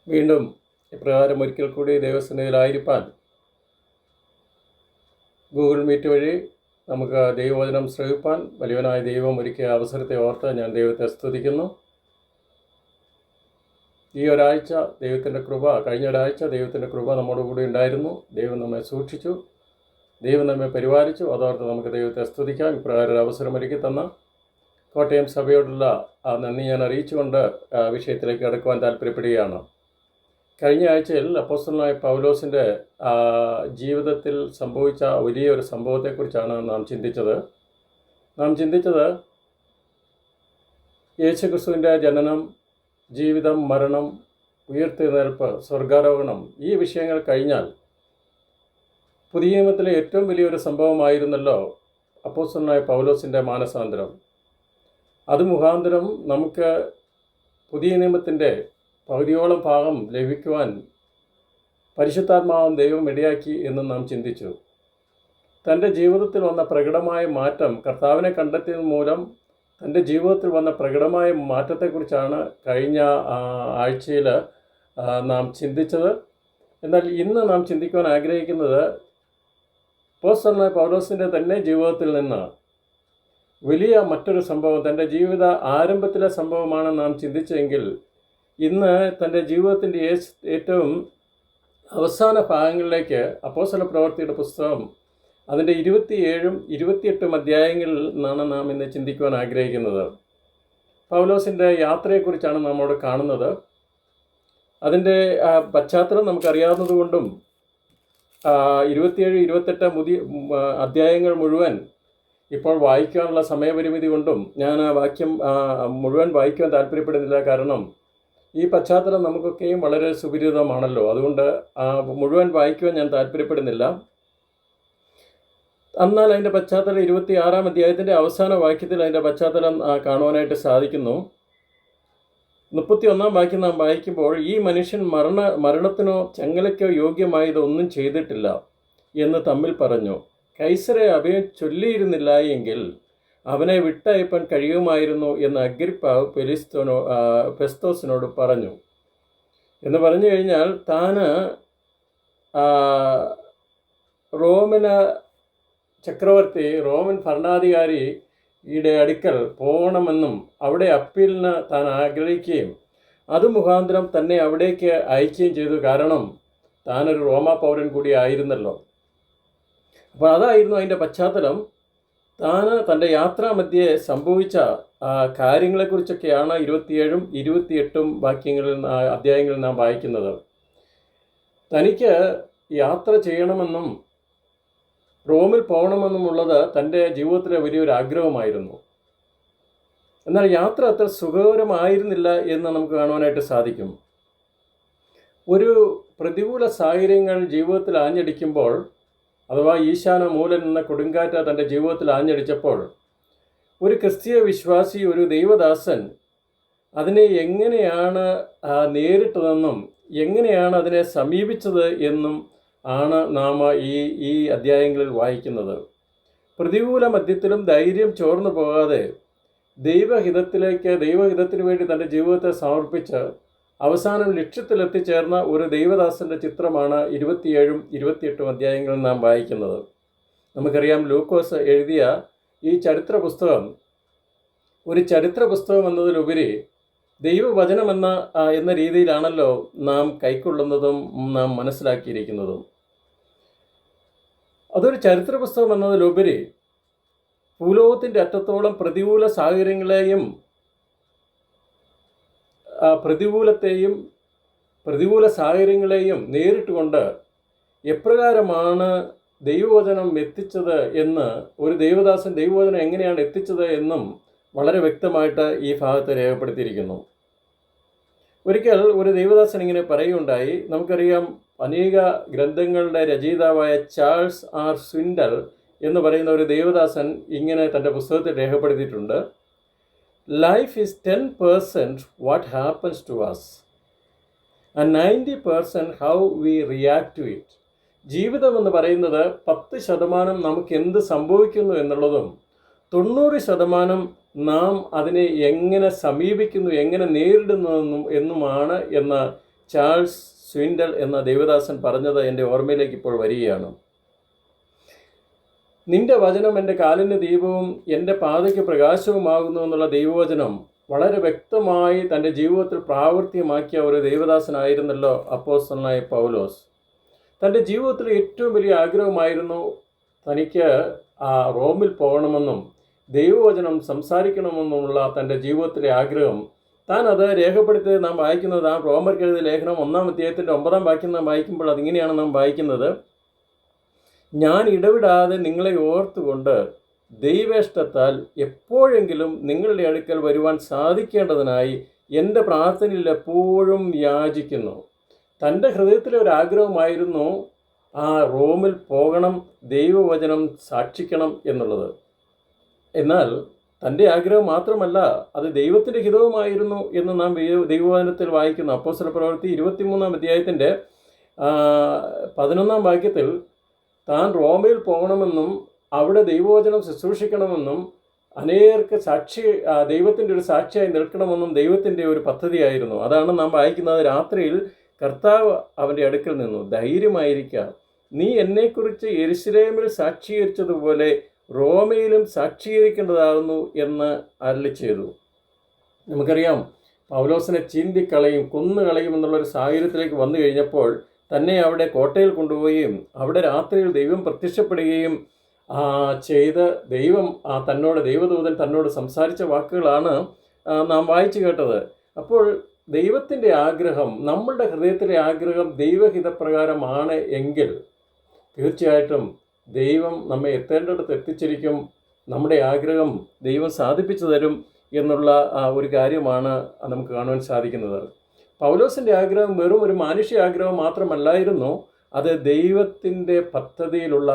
വീണ്ടും ഇപ്രകാരം ഒരിക്കൽ കൂടി ദൈവസന്നിധിയിലായിരിക്കാൻ ഗൂഗിൾ മീറ്റ് വഴി നമുക്ക് ദൈവവചനം ശ്രവിപ്പാൻ വലിയവനായ ദൈവം ഒരുക്കിയ അവസരത്തെ ഓർത്ത് ഞാൻ ദൈവത്തെ സ്തുതിക്കുന്നു. ഈ ഒരാഴ്ച ദൈവത്തിൻ്റെ കൃപ, കഴിഞ്ഞ ഒരാഴ്ച ദൈവത്തിൻ്റെ കൃപ നമ്മോട് കൂടി ഉണ്ടായിരുന്നു. ദൈവം നമ്മെ സൂക്ഷിച്ചു, ദൈവം നമ്മെ പരിപാലിച്ചു. അതോർത്ത് നമുക്ക് ദൈവത്തെ സ്തുതിക്കാം. ഇപ്രകാരം ഒരു അവസരം ഒരുക്കി തന്ന കോട്ടയം സഭയോടുള്ള നന്ദി ഞാൻ അറിയിച്ചുകൊണ്ട് വിഷയത്തിലേക്ക് കടക്കുവാൻ താല്പര്യപ്പെടുകയാണ്. കഴിഞ്ഞ ആഴ്ചയിൽ അപ്പോസ്തലനായ പൗലോസിൻ്റെ ജീവിതത്തിൽ സംഭവിച്ച വലിയൊരു സംഭവത്തെക്കുറിച്ചാണ് നാം ചിന്തിച്ചത്. യേശുക്രിസ്തുവിൻ്റെ ജനനം, ജീവിതം, മരണം, ഉയർത്തെഴുന്നേൽപ്പ്, സ്വർഗാരോഹണം, ഈ വിഷയങ്ങൾ കഴിഞ്ഞാൽ പുതിയ നിയമത്തിലെ ഏറ്റവും വലിയൊരു സംഭവമായിരുന്നല്ലോ അപ്പോസ്തലനായ പൗലോസിൻ്റെ മാനസാന്തരം. അത് മുഖാന്തരം നമുക്ക് പുതിയ നിയമത്തിൻ്റെ പകുതിയോളം ഭാഗം ലഭിക്കുവാൻ പരിശുദ്ധാത്മാവും ദൈവം ഇടയാക്കി എന്ന് നാം ചിന്തിച്ചു. തൻ്റെ ജീവിതത്തിൽ വന്ന പ്രകടമായ മാറ്റം, കർത്താവിനെ കണ്ടെത്തിയത് മൂലം തൻ്റെ ജീവിതത്തിൽ വന്ന പ്രകടമായ മാറ്റത്തെക്കുറിച്ചാണ് കഴിഞ്ഞ ആഴ്ചയിൽ നാം ചിന്തിച്ചത്. എന്നാൽ ഇന്ന് നാം ചിന്തിക്കുവാൻ ആഗ്രഹിക്കുന്നത് അപ്പോസ്തലനായ പൗലോസിൻ്റെ തന്നെ ജീവിതത്തിൽ നിന്ന് വലിയ മറ്റൊരു സംഭവം, തൻ്റെ ജീവിത ആരംഭത്തിലെ സംഭവമാണ് നാം ചിന്തിച്ചെങ്കിൽ ഇന്ന് തൻ്റെ ജീവിതത്തിൻ്റെ ഏറ്റവും അവസാന ഭാഗങ്ങളിലേക്ക് അപ്പോസ്തല പ്രവൃത്തിയുടെ പുസ്തകം അതിൻ്റെ 27ഉം 28ഉം അധ്യായങ്ങളിൽ നിന്നാണ് നാം ഇന്ന് ചിന്തിക്കുവാൻ ആഗ്രഹിക്കുന്നത്. പൗലോസിൻ്റെ യാത്രയെക്കുറിച്ചാണ് നാം അവിടെ കാണുന്നത്. അതിൻ്റെ പശ്ചാത്തലം നമുക്കറിയാവുന്നതുകൊണ്ടും 27, 28 അധ്യായങ്ങൾ മുഴുവൻ ഇപ്പോൾ വായിക്കാനുള്ള സമയപരിമിതി കൊണ്ടും ഞാൻ ആ വാക്യം മുഴുവൻ വായിക്കുവാൻ താല്പര്യപ്പെടുന്നില്ല. കാരണം ഈ പശ്ചാത്തലം നമുക്കൊക്കെയും വളരെ സുപരിചിതമാണല്ലോ. അതുകൊണ്ട് മുഴുവൻ വായിക്കുവാൻ ഞാൻ താല്പര്യപ്പെടുന്നില്ല. എന്നാൽ അതിൻ്റെ പശ്ചാത്തലം 26-ാം അധ്യായത്തിൻ്റെ അവസാന വാക്യത്തിൽ അതിൻ്റെ പശ്ചാത്തലം കാണുവാനായിട്ട് സാധിക്കുന്നു. 31-ാം വാക്യം നാം വായിക്കുമ്പോൾ, ഈ മനുഷ്യൻ മരണത്തിനോ ചങ്ങലയ്ക്കോ യോഗ്യമായതൊന്നും ചെയ്തിട്ടില്ല എന്ന് തമ്മിൽ പറഞ്ഞു. കൈസരെ അഭയം ചൊല്ലിയിരുന്നില്ല എങ്കിൽ അവനെ വിട്ടയപ്പാൻ കഴിയുമായിരുന്നു എന്ന് അഗ്രിപ്പ ഫെസ്തോസിനോട് പറഞ്ഞു. എന്ന് പറഞ്ഞു കഴിഞ്ഞാൽ താന് റോമൻ ചക്രവർത്തി, റോമൻ ഭരണാധികാരിയുടെ അടുക്കൽ പോകണമെന്നും അവിടെ അപ്പീലിന് താൻ ആഗ്രഹിക്കുകയും അത് മുഖാന്തരം തന്നെ അവിടേക്ക് അയക്കുകയും ചെയ്തു. കാരണം താനൊരു റോമാ പൗരൻ കൂടി ആയിരുന്നല്ലോ. അപ്പോൾ അതായിരുന്നു അതിൻ്റെ പശ്ചാത്തലം. തൻ്റെ യാത്രാമധ്യേ സംഭവിച്ച കാര്യങ്ങളെക്കുറിച്ചൊക്കെയാണ് 27ഉം 28ഉം അധ്യായങ്ങളിൽ നാം വായിക്കുന്നത്. തനിക്ക് യാത്ര ചെയ്യണമെന്നും റോമിൽ പോകണമെന്നുമുള്ളത് തൻ്റെ ജീവിതത്തിലെ വലിയൊരു ആഗ്രഹമായിരുന്നു. എന്നാൽ യാത്ര അത്ര സുഖകരമായിരുന്നില്ല എന്ന് നമുക്ക് കാണുവാനായിട്ട് സാധിക്കും. ഒരു പ്രതികൂല സാഹചര്യങ്ങൾ ജീവിതത്തിൽ ആഞ്ഞടിക്കുമ്പോൾ, അഥവാ ഈശാന മൂലൻ എന്ന കൊടുങ്കാറ്റ് തൻ്റെ ജീവിതത്തിൽ ആഞ്ഞടിച്ചപ്പോൾ, ഒരു ക്രിസ്തീയ വിശ്വാസി, ഒരു ദൈവദാസൻ അതിനെ എങ്ങനെയാണ് നേരിട്ടതെന്നും എങ്ങനെയാണ് അതിനെ സമീപിച്ചത് എന്നും ആണ് നാം ഈ അധ്യായങ്ങളിൽ വായിക്കുന്നത്. പ്രതികൂല മധ്യത്തിലും ധൈര്യം ചോർന്നു പോകാതെ ദൈവഹിതത്തിനു വേണ്ടി തൻ്റെ ജീവിതത്തെ സമർപ്പിച്ച് അവസാനം ലക്ഷ്യത്തിലെത്തിച്ചേർന്ന ഒരു ദൈവദാസൻ്റെ ചിത്രമാണ് 27ഉം 28ഉം അധ്യായങ്ങളിൽ നാം വായിക്കുന്നത്. നമുക്കറിയാം, ലൂക്കോസ് എഴുതിയ ഈ ചരിത്ര പുസ്തകം ഒരു ചരിത്ര പുസ്തകം എന്നതിലുപരി ദൈവവചനം എന്ന രീതിയിലാണല്ലോ നാം കൈക്കൊള്ളുന്നതും നാം മനസ്സിലാക്കിയിരിക്കുന്നതും. അതൊരു ചരിത്ര പുസ്തകം എന്നതിലുപരി ഭൂലോകത്തിൻ്റെ അറ്റത്തോളം പ്രതികൂല സാഹചര്യങ്ങളെയും പ്രതികൂല സാഹചര്യങ്ങളെയും നേരിട്ടുകൊണ്ട് എപ്രകാരമാണ് ദൈവവചനം എത്തിച്ചത് എന്ന്, ഒരു ദൈവദാസൻ ദൈവവചനം എങ്ങനെയാണ് എത്തിച്ചത് എന്നും വളരെ വ്യക്തമായിട്ട് ഈ ഭാഗത്ത് രേഖപ്പെടുത്തിയിരിക്കുന്നു. ഒരിക്കൽ ഒരു ദൈവദാസൻ ഇങ്ങനെ പറയുകയുണ്ടായി. നമുക്കറിയാം, അനേക ഗ്രന്ഥങ്ങളുടെ രചയിതാവായ ചാൾസ് ആർ സ്വിൻഡൽ എന്ന് പറയുന്ന ഒരു ദൈവദാസൻ ഇങ്ങനെ തൻ്റെ പുസ്തകത്തിൽ രേഖപ്പെടുത്തിയിട്ടുണ്ട്. Life is 10% what happens to us and 90% how we react to it. ജീവിതം എന്ന് പറയുന്നത് 10% നമുക്ക് എന്ത് സംഭവിക്കുന്നു എന്നുള്ളതും 90% നാം അതിനെ എങ്ങനെ സമീപിക്കുന്നു, എങ്ങനെ നേരിടുന്നു എന്നുമാണ് എന്ന് ചാൾസ് സ്വിൻഡൽ എന്ന ദേവദാസൻ പറഞ്ഞത് എൻ്റെ ഓർമ്മയിലേക്ക് ഇപ്പോൾ വരികയാണ്. നിന്റെ വചനം എൻ്റെ കാലിന് ദീപവും എൻ്റെ പാതയ്ക്ക് പ്രകാശവുമാകുന്നു എന്നുള്ള ദൈവവചനം വളരെ വ്യക്തമായി തൻ്റെ ജീവിതത്തിൽ പ്രാവർത്തികമാക്കിയ ഒരു ദേവദാസനായിരുന്നല്ലോ അപ്പോസ്തലനായ പൗലോസ്. തൻ്റെ ജീവിതത്തിൽ ഏറ്റവും വലിയ ആഗ്രഹമായിരുന്നു തനിക്ക് റോമിൽ പോകണമെന്നും ദൈവവചനം സംസാരിക്കണമെന്നുമുള്ള തൻ്റെ ജീവിതത്തിലെ ആഗ്രഹം. താൻ അത് രേഖപ്പെടുത്തി നാം വായിക്കുന്നത് ആ റോമർക്ക് എഴുതിയ ലേഖനം 1-ാം അധ്യായത്തിൻ്റെ 9-ാം വാക്യം നാം വായിക്കുമ്പോൾ അതിങ്ങനെയാണ് നാം വായിക്കുന്നത്: ഞാൻ ഇടവിടാതെ നിങ്ങളെ ഓർത്തുകൊണ്ട് ദൈവേഷ്ടത്താൽ എപ്പോഴെങ്കിലും നിങ്ങളുടെ അടുക്കൽ വരുവാൻ സാധിക്കേണ്ടതിനായി എൻ്റെ പ്രാർത്ഥനയിൽ എപ്പോഴും യാചിക്കുന്നു. തൻ്റെ ഹൃദയത്തിലെ ഒരു ആഗ്രഹമായിരുന്നു ആ റോമിൽ പോകണം, ദൈവവചനം സാക്ഷിക്കണം എന്നുള്ളത്. എന്നാൽ തൻ്റെ ആഗ്രഹം മാത്രമല്ല, അത് ദൈവത്തിൻ്റെ ഹിതവുമായിരുന്നു എന്ന് നാം ദൈവവചനത്തിൽ വായിക്കുന്നു. അപ്പോസ്തല പ്രവൃത്തി 23-ാം അധ്യായത്തിൻ്റെ 11-ാം വാക്യത്തിൽ താൻ റോമയിൽ പോകണമെന്നും അവിടെ ദൈവവചനം ശുശ്രൂഷിക്കണമെന്നും അനേകർക്ക് ദൈവത്തിൻ്റെ ഒരു സാക്ഷിയായി നിൽക്കണമെന്നും ദൈവത്തിൻ്റെ ഒരു പദ്ധതിയായിരുന്നു. അതാണ് നാം വായിക്കുന്നത്. രാത്രിയിൽ കർത്താവ് അവൻ്റെ അടുക്കൽ നിന്നു, ധൈര്യമായിരിക്കുക, നീ എന്നെക്കുറിച്ച് യെരുശലേമിൽ സാക്ഷീകരിച്ചതുപോലെ റോമയിലും സാക്ഷീകരിക്കേണ്ടതാകുന്നു എന്ന് അരുളി ചെയ്തു. നമുക്കറിയാം, പൗലോസിനെ ചീന്തിക്കളയും കൊന്നുകളയും എന്നുള്ളൊരു സാഹചര്യത്തിലേക്ക് വന്നു കഴിഞ്ഞപ്പോൾ തന്നെ അവിടെ കോട്ടയിൽ കൊണ്ടുപോവുകയും അവിടെ രാത്രിയിൽ ദൈവം പ്രത്യക്ഷപ്പെടുകയും ചെയ്ത് ദൈവദൂതൻ തന്നോട് സംസാരിച്ച വാക്കുകളാണ് നാം വായിച്ചു കേട്ടത്. അപ്പോൾ ദൈവത്തിൻ്റെ ആഗ്രഹം, നമ്മളുടെ ഹൃദയത്തിലെ ആഗ്രഹം ദൈവഹിതപ്രകാരമാണ് എങ്കിൽ തീർച്ചയായിട്ടും ദൈവം നമ്മെ എത്തേണ്ടിടത്ത് എത്തിച്ചിരിക്കും. നമ്മുടെ ആഗ്രഹം ദൈവം സാധിപ്പിച്ചു തരും എന്നുള്ള ഒരു കാര്യമാണ് നമുക്ക് കാണുവാൻ സാധിക്കുന്നത്. പൗലോസിൻ്റെ ആഗ്രഹം വെറും ഒരു മാനുഷ്യ ആഗ്രഹം മാത്രമല്ലായിരുന്നു, അത് ദൈവത്തിൻ്റെ പദ്ധതിയിലുള്ള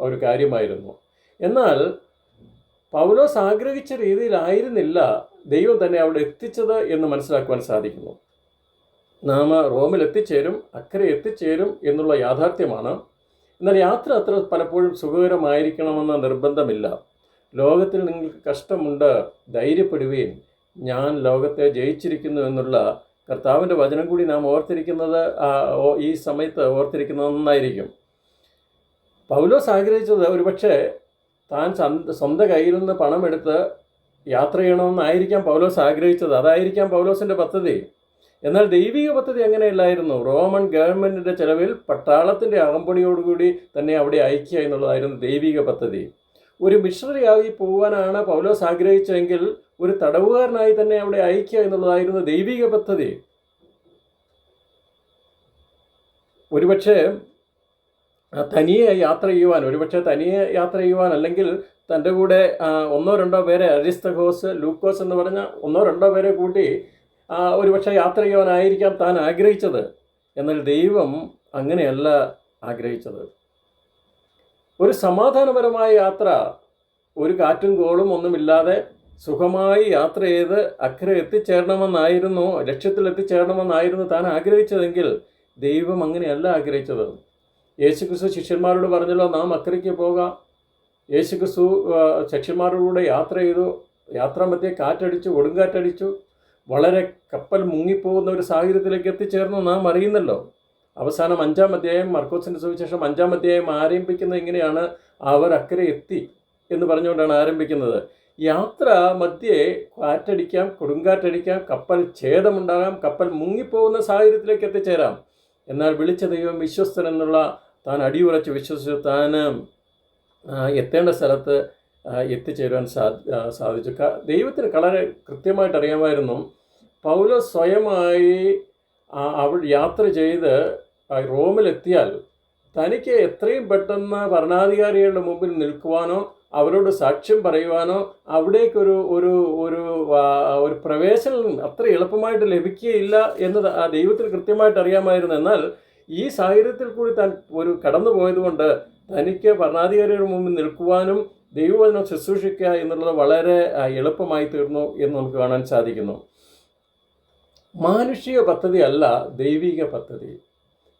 ഒരു കാര്യമായിരുന്നു. എന്നാൽ പൗലോസ് ആഗ്രഹിച്ച രീതിയിലായിരുന്നില്ല ദൈവം തന്നെ അവിടെ എത്തിച്ചത് എന്ന് മനസ്സിലാക്കുവാൻ സാധിക്കുന്നു. നാം റോമിൽ എത്തിച്ചേരും, അക്കരെ എത്തിച്ചേരും എന്നുള്ള യാഥാർത്ഥ്യമാണ്. എന്നാൽ യാത്ര അത്ര പലപ്പോഴും സുഖകരമായിരിക്കണമെന്ന നിർബന്ധമില്ല. ലോകത്തിൽ നിങ്ങൾക്ക് കഷ്ടമുണ്ട്, ധൈര്യപ്പെടുകയും ഞാൻ ലോകത്തെ ജയിച്ചിരിക്കുന്നു എന്നുള്ള കർത്താവിൻ്റെ വചനം കൂടി നാം ഓർത്തിരിക്കുന്നത് ഈ സമയത്ത് ഓർത്തിരിക്കുന്നത് നന്നായിരിക്കും. പൗലോസ് ആഗ്രഹിച്ചത് ഒരുപക്ഷെ താൻ സ്വന്തം കയ്യിൽ നിന്ന് പണമെടുത്ത് യാത്ര ചെയ്യണമെന്നായിരിക്കാം പൗലോസ് ആഗ്രഹിച്ചത്. അതായിരിക്കാം പൗലോസിൻ്റെ പദ്ധതി. എന്നാൽ ദൈവിക പദ്ധതി അങ്ങനെയല്ലായിരുന്നു. റോമൻ ഗവൺമെൻറ്റിൻ്റെ ചെലവിൽ പട്ടാളത്തിൻ്റെ അകമ്പടിയോടുകൂടി തന്നെ അവിടെ അയക്കുക എന്നുള്ളതായിരുന്നു ദൈവിക പദ്ധതി. ഒരു മിഷണറിയായി പോകാനാണ് പൗലോസ് ആഗ്രഹിച്ചതെങ്കിൽ ഒരു തടവുകാരനായി തന്നെ അവിടെ അയക്കുക എന്നുള്ളതായിരുന്നു ദൈവിക പദ്ധതി. ഒരുപക്ഷെ തനിയെ യാത്ര ചെയ്യുവാൻ അല്ലെങ്കിൽ തൻ്റെ കൂടെ 1-2 പേരെ, അരിസ്തഗോസ്, ലൂക്കോസ് എന്ന് പറഞ്ഞ 1-2 പേരെ കൂട്ടി ഒരുപക്ഷെ യാത്ര ചെയ്യുവാനായിരിക്കാം താൻ ആഗ്രഹിച്ചത്. എന്നാൽ ദൈവം അങ്ങനെയല്ല ആഗ്രഹിച്ചത്. ഒരു സമാധാനപരമായ യാത്ര, ഒരു കാറ്റും കോളും ഒന്നുമില്ലാതെ സുഖമായി യാത്ര ചെയ്ത് അക്കരെ എത്തിച്ചേരണമെന്നായിരുന്നു, ലക്ഷ്യത്തിൽ എത്തിച്ചേരണമെന്നായിരുന്നു താൻ ആഗ്രഹിച്ചതെങ്കിൽ ദൈവം അങ്ങനെയല്ല ആഗ്രഹിച്ചത്. യേശുക്രിസ്തു ശിഷ്യന്മാരോട് പറഞ്ഞല്ലോ, നാം അക്കരയ്ക്ക് പോകാം. യേശുക്രിസ്തു ശിഷ്യന്മാരോടുകൂടെ യാത്ര ചെയ്തു. യാത്രാമധ്യേ കാറ്റടിച്ചു, കൊടുങ്കാറ്റടിച്ചു, വളരെ കപ്പൽ മുങ്ങിപ്പോകുന്ന ഒരു സാഹചര്യത്തിലേക്ക് എത്തിച്ചേർന്നു നാം അറിയുന്നല്ലോ. അവസാനം 5-ാം അധ്യായം, മർക്കോസിൻ്റെ സുവിശേഷം 5-ാം അധ്യായം ആരംഭിക്കുന്നത് ഇങ്ങനെയാണ്: അവർ അക്കരെ എത്തി എന്ന് പറഞ്ഞുകൊണ്ടാണ് ആരംഭിക്കുന്നത്. യാത്ര മധ്യേ കാറ്റടിക്കാം, കൊടുങ്കാറ്റടിക്കാം, കപ്പൽ ഛേദമുണ്ടാകാം, കപ്പൽ മുങ്ങിപ്പോകുന്ന സാഹചര്യത്തിലേക്ക് എത്തിച്ചേരാം. എന്നാൽ വിളിച്ച ദൈവം വിശ്വസ്തൻ എന്നുള്ള താൻ അടിയുറച്ച് വിശ്വസിച്ചു താൻ എത്തേണ്ട സ്ഥലത്ത് എത്തിച്ചേരുവാൻ സാധിച്ചു. ദൈവത്തിന് വളരെ കൃത്യമായിട്ട് അറിയാമായിരുന്നു. പൗലോസ് സ്വയമായി യാത്ര ചെയ്ത് റോമിലെത്തിയാൽ തനിക്ക് എത്രയും പെട്ടെന്ന് ഭരണാധികാരികളുടെ മുമ്പിൽ നിൽക്കുവാനോ അവരോട് സാക്ഷ്യം പറയുവാനോ അവിടേക്കൊരു ഒരു ഒരു പ്രവേശനം അത്ര എളുപ്പമായിട്ട് ലഭിക്കുകയില്ല എന്ന് ദൈവത്തിന് കൃത്യമായിട്ട് അറിയാമായിരുന്നു. എന്നാൽ ഈ സാഹചര്യത്തിൽ കൂടി താൻ കടന്നു പോയതുകൊണ്ട് തനിക്ക് ഭരണാധികാരികളുടെ മുമ്പിൽ നിൽക്കുവാനും ദൈവവചനം ശുശ്രൂഷിക്കുക എന്നുള്ളത് വളരെ എളുപ്പമായി തീർന്നു എന്ന് നമുക്ക് കാണാൻ സാധിക്കുന്നു. മാനുഷിക പദ്ധതി അല്ല ദൈവിക പദ്ധതി.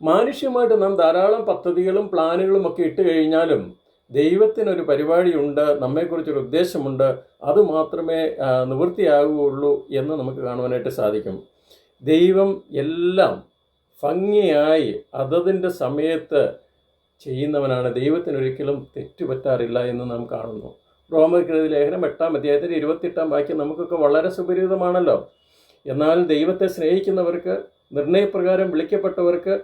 മാനുഷ്യമായിട്ട് നാം ധാരാളം പദ്ധതികളും പ്ലാനുകളും ഒക്കെ ഇട്ട് കഴിഞ്ഞാലും ദൈവത്തിനൊരു പരിപാടിയുണ്ട്, നമ്മെക്കുറിച്ചൊരു ഉദ്ദേശമുണ്ട്, അത് മാത്രമേ നിവൃത്തിയാകുകയുള്ളൂ എന്ന് നമുക്ക് കാണുവാനായിട്ട് സാധിക്കും. ദൈവം എല്ലാം ഭംഗിയായി അതതിൻ്റെ സമയത്ത് ചെയ്യുന്നവനാണ്. ദൈവത്തിനൊരിക്കലും തെറ്റുപറ്റാറില്ല എന്ന് നാം കാണുന്നു. റോമർക്കെഴുതിയ ലേഖനം 8-ാം അധ്യായത്തിൽ 28-ാം വാക്യം നമുക്കൊക്കെ വളരെ സുപരിചിതമാണല്ലോ. എന്നാൽ ദൈവത്തെ സ്നേഹിക്കുന്നവർക്ക്, നിർണയപ്രകാരം വിളിക്കപ്പെട്ടവർക്ക്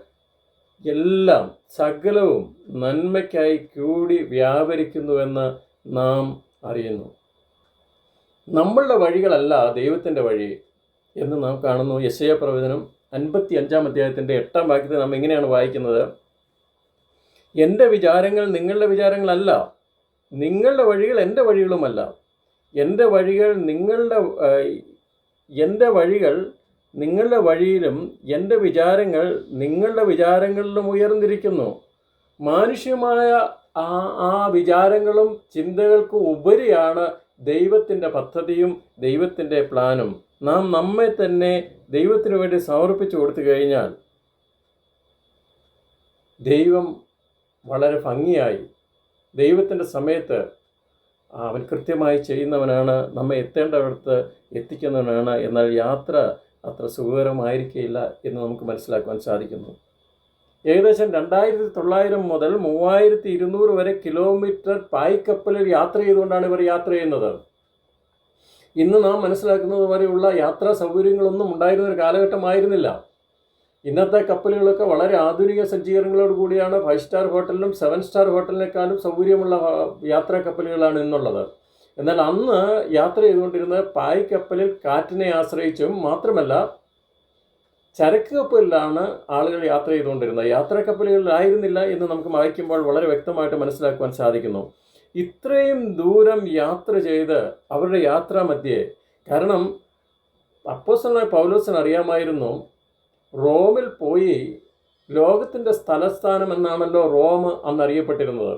എല്ലാം സകലവും നന്മയ്ക്കായി കൂടി വ്യാപരിക്കുന്നുവെന്ന് നാം അറിയുന്നു. നമ്മളുടെ വഴികളല്ല ദൈവത്തിൻ്റെ വഴി എന്ന് നാം കാണുന്നു. യെശയ്യാ പ്രവചനം 55-ാം അധ്യായത്തിൻ്റെ 8-ാം വാക്യത്തിൽ നാം ഇങ്ങനെയാണ് വായിക്കുന്നത്: എൻ്റെ വിചാരങ്ങൾ നിങ്ങളുടെ വിചാരങ്ങളല്ല, നിങ്ങളുടെ വഴികൾ എൻ്റെ വഴികളുമല്ല. എൻ്റെ വഴികൾ നിങ്ങളുടെ വഴിയിലും എൻ്റെ വിചാരങ്ങൾ നിങ്ങളുടെ വിചാരങ്ങളിലും ഉയർന്നിരിക്കുന്നു. മാനുഷ്യമായ ആ വിചാരങ്ങളും ചിന്തകൾക്കും ഉപരിയാണ് ദൈവത്തിൻ്റെ പദ്ധതിയും ദൈവത്തിൻ്റെ പ്ലാനും. നാം നമ്മെ തന്നെ ദൈവത്തിനു വേണ്ടി സമർപ്പിച്ചു കൊടുത്തു കഴിഞ്ഞാൽ ദൈവം വളരെ ഭംഗിയായി ദൈവത്തിൻ്റെ സമയത്ത് അവൻ കൃത്യമായി ചെയ്യുന്നവനാണ്, നമ്മെ എത്തേണ്ടവിടത്ത് എത്തിക്കുന്നവനാണ്. എന്നാൽ യാത്ര അത്ര സുഖകരമായിരിക്കില്ല എന്ന് നമുക്ക് മനസ്സിലാക്കുവാൻ സാധിക്കുന്നു. ഏകദേശം 2900 മുതൽ 3200 വരെ കിലോമീറ്റർ പായ്ക്കപ്പലിൽ യാത്ര ചെയ്തുകൊണ്ടാണ് ഇവർ യാത്ര ചെയ്യുന്നത്. ഇന്ന് നാം മനസ്സിലാക്കുന്നത് പോലെയുള്ള യാത്രാ സൗകര്യങ്ങളൊന്നും ഉണ്ടായിരുന്ന ഒരു കാലഘട്ടമായിരുന്നില്ല. ഇന്നത്തെ കപ്പലുകളൊക്കെ വളരെ ആധുനിക സജ്ജീകരണങ്ങളോട് കൂടിയാണ്. 5 സ്റ്റാർ ഹോട്ടലിനും 7 സ്റ്റാർ ഹോട്ടലിനേക്കാളും സൗകര്യമുള്ള യാത്രാ കപ്പലുകളാണ് ഇന്നുള്ളത്. എന്നാൽ അന്ന് യാത്ര ചെയ്തുകൊണ്ടിരുന്നത് പായ്ക്കപ്പലിൽ കാറ്റിനെ ആശ്രയിച്ചും മാത്രമല്ല ചരക്ക് കപ്പലിലാണ് ആളുകൾ യാത്ര ചെയ്തുകൊണ്ടിരുന്നത്. യാത്രാ കപ്പലുകളിലായിരുന്നില്ല എന്ന് നമുക്ക് വായിക്കുമ്പോൾ വളരെ വ്യക്തമായിട്ട് മനസ്സിലാക്കുവാൻ സാധിക്കുന്നു. ഇത്രയും ദൂരം യാത്ര ചെയ്ത് അവരുടെ യാത്രാമധ്യേ, കാരണം അപ്പോസ്തലനായ പൗലോസിന് അറിയാമായിരുന്നു, റോമിൽ പോയി ലോകത്തിൻ്റെ തലസ്ഥാനം എന്നാണല്ലോ റോം അന്നറിയപ്പെട്ടിരുന്നത്.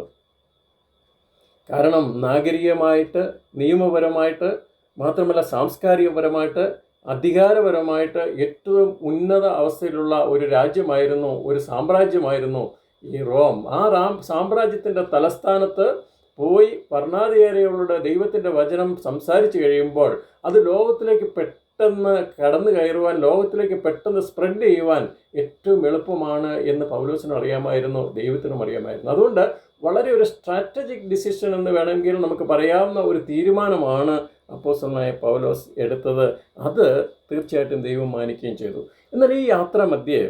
കാരണം നാഗരികമായിട്ട്, നിയമപരമായിട്ട്, മാത്രമല്ല സാംസ്കാരികപരമായിട്ട്, അധികാരപരമായിട്ട് ഏറ്റവും ഉന്നത അവസ്ഥയിലുള്ള ഒരു രാജ്യമായിരുന്നു, ഒരു സാമ്രാജ്യമായിരുന്നു ഈ റോം. ആ സാമ്രാജ്യത്തിൻ്റെ തലസ്ഥാനത്ത് പോയി ഭരണാധികാരികളുടെ ദൈവത്തിൻ്റെ വചനം സംസാരിച്ചു കഴിയുമ്പോൾ അത് ലോകത്തിലേക്ക് പെട്ടെന്ന് കടന്നു കയറുവാൻ, ലോകത്തിലേക്ക് പെട്ടെന്ന് സ്പ്രെഡ് ചെയ്യുവാൻ ഏറ്റവും എളുപ്പമാണ് എന്ന് പൗലോസിനും അറിയാമായിരുന്നു, ദൈവത്തിനും അറിയാമായിരുന്നു. അതുകൊണ്ട് വളരെ ഒരു സ്ട്രാറ്റജിക് ഡിസിഷൻ എന്ന് വേണമെങ്കിൽ നമുക്ക് പറയാവുന്ന ഒരു തീരുമാനമാണ് അപ്പോസ്തലനായ പൗലോസ് എടുത്തത്. അത് തീർച്ചയായിട്ടും ദൈവം മാനിക്കുകയും ചെയ്തു. എന്നാൽ ഈ യാത്ര മധ്യേ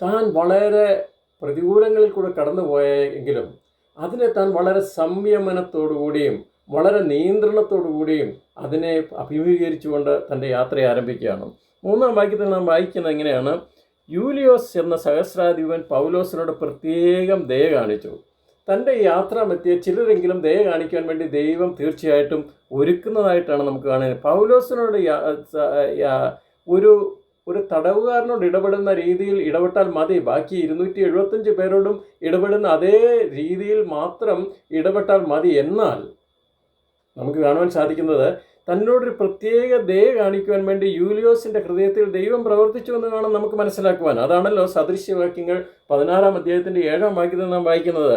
താൻ വളരെ പ്രതികൂലങ്ങളിൽ കൂടെ കടന്നുപോയെങ്കിലും അതിനെ താൻ വളരെ സംയമനത്തോടുകൂടിയും വളരെ നിയന്ത്രണത്തോടുകൂടിയും അതിനെ അഭിമുഖീകരിച്ചുകൊണ്ട് തൻ്റെ യാത്ര ആരംഭിക്കുകയാണ്. 3-ാം വാക്യത്തിൽ നാം വായിക്കുന്നത് എങ്ങനെയാണ്: യൂലിയോസ് എന്ന സഹസ്രാധിപൻ പൗലോസിനോട് പ്രത്യേകം ദയ കാണിച്ചു. തൻ്റെ യാത്രാമധ്യേ ചിലരെങ്കിലും ദയ കാണിക്കാൻ വേണ്ടി ദൈവം തീർച്ചയായിട്ടും ഒരുക്കുന്നതായിട്ടാണ് നമുക്ക് കാണുന്നത്. പൗലോസിനോട് ഒരു തടവുകാരനോട് ഇടപെടുന്ന രീതിയിൽ ഇടപെട്ടാൽ മതി, ബാക്കി 275 പേരോടും ഇടപെടുന്ന അതേ രീതിയിൽ മാത്രം ഇടപെട്ടാൽ മതി. എന്നാൽ നമുക്ക് കാണുവാൻ സാധിക്കുന്നത് തന്നോടൊരു പ്രത്യേക ദയ കാണിക്കുവാൻ വേണ്ടി യൂലിയോസിൻ്റെ ഹൃദയത്തിൽ ദൈവം പ്രവർത്തിച്ചു എന്ന് വേണം നമുക്ക് മനസ്സിലാക്കുവാൻ. അതാണല്ലോ സദൃശ്യവാക്യങ്ങൾ 16-ാം അധ്യായത്തിൻ്റെ 7-ാം വാക്യത്തിൽ നാം വായിക്കുന്നത്: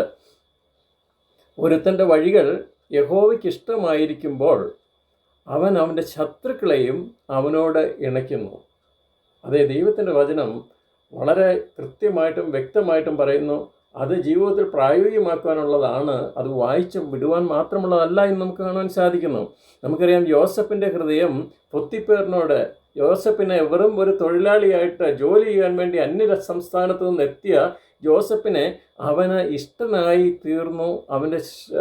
ഒരുത്തൻ്റെ വഴികൾ യഹോവയ്ക്ക് ഇഷ്ടമായിരിക്കുമ്പോൾ അവൻ അവൻ്റെ ശത്രുക്കളെയും അവനോട് ഇണയ്ക്കുന്നു. അതേ, ദൈവത്തിൻ്റെ വചനം വളരെ കൃത്യമായിട്ടും വ്യക്തമായിട്ടും പറയുന്നു. അത് ജീവിതത്തിൽ പ്രായോഗികമാക്കാനുള്ളതാണ്, അത് വായിച്ചും വിടുവാൻ മാത്രമുള്ളതല്ല എന്ന് നമുക്ക് കാണാൻ സാധിക്കുന്നു. നമുക്കറിയാം, യോസഫിൻ്റെ ഹൃദയം പൊത്തിപ്പേറിനോട്, യോസഫിനെ വെറും ഒരു തൊഴിലാളിയായിട്ട് ജോലി ചെയ്യാൻ വേണ്ടി അന്യ സംസ്ഥാനത്ത് നിന്ന് എത്തിയ ജോസഫിനെ അവന് ഇഷ്ടനായി തീർന്നു.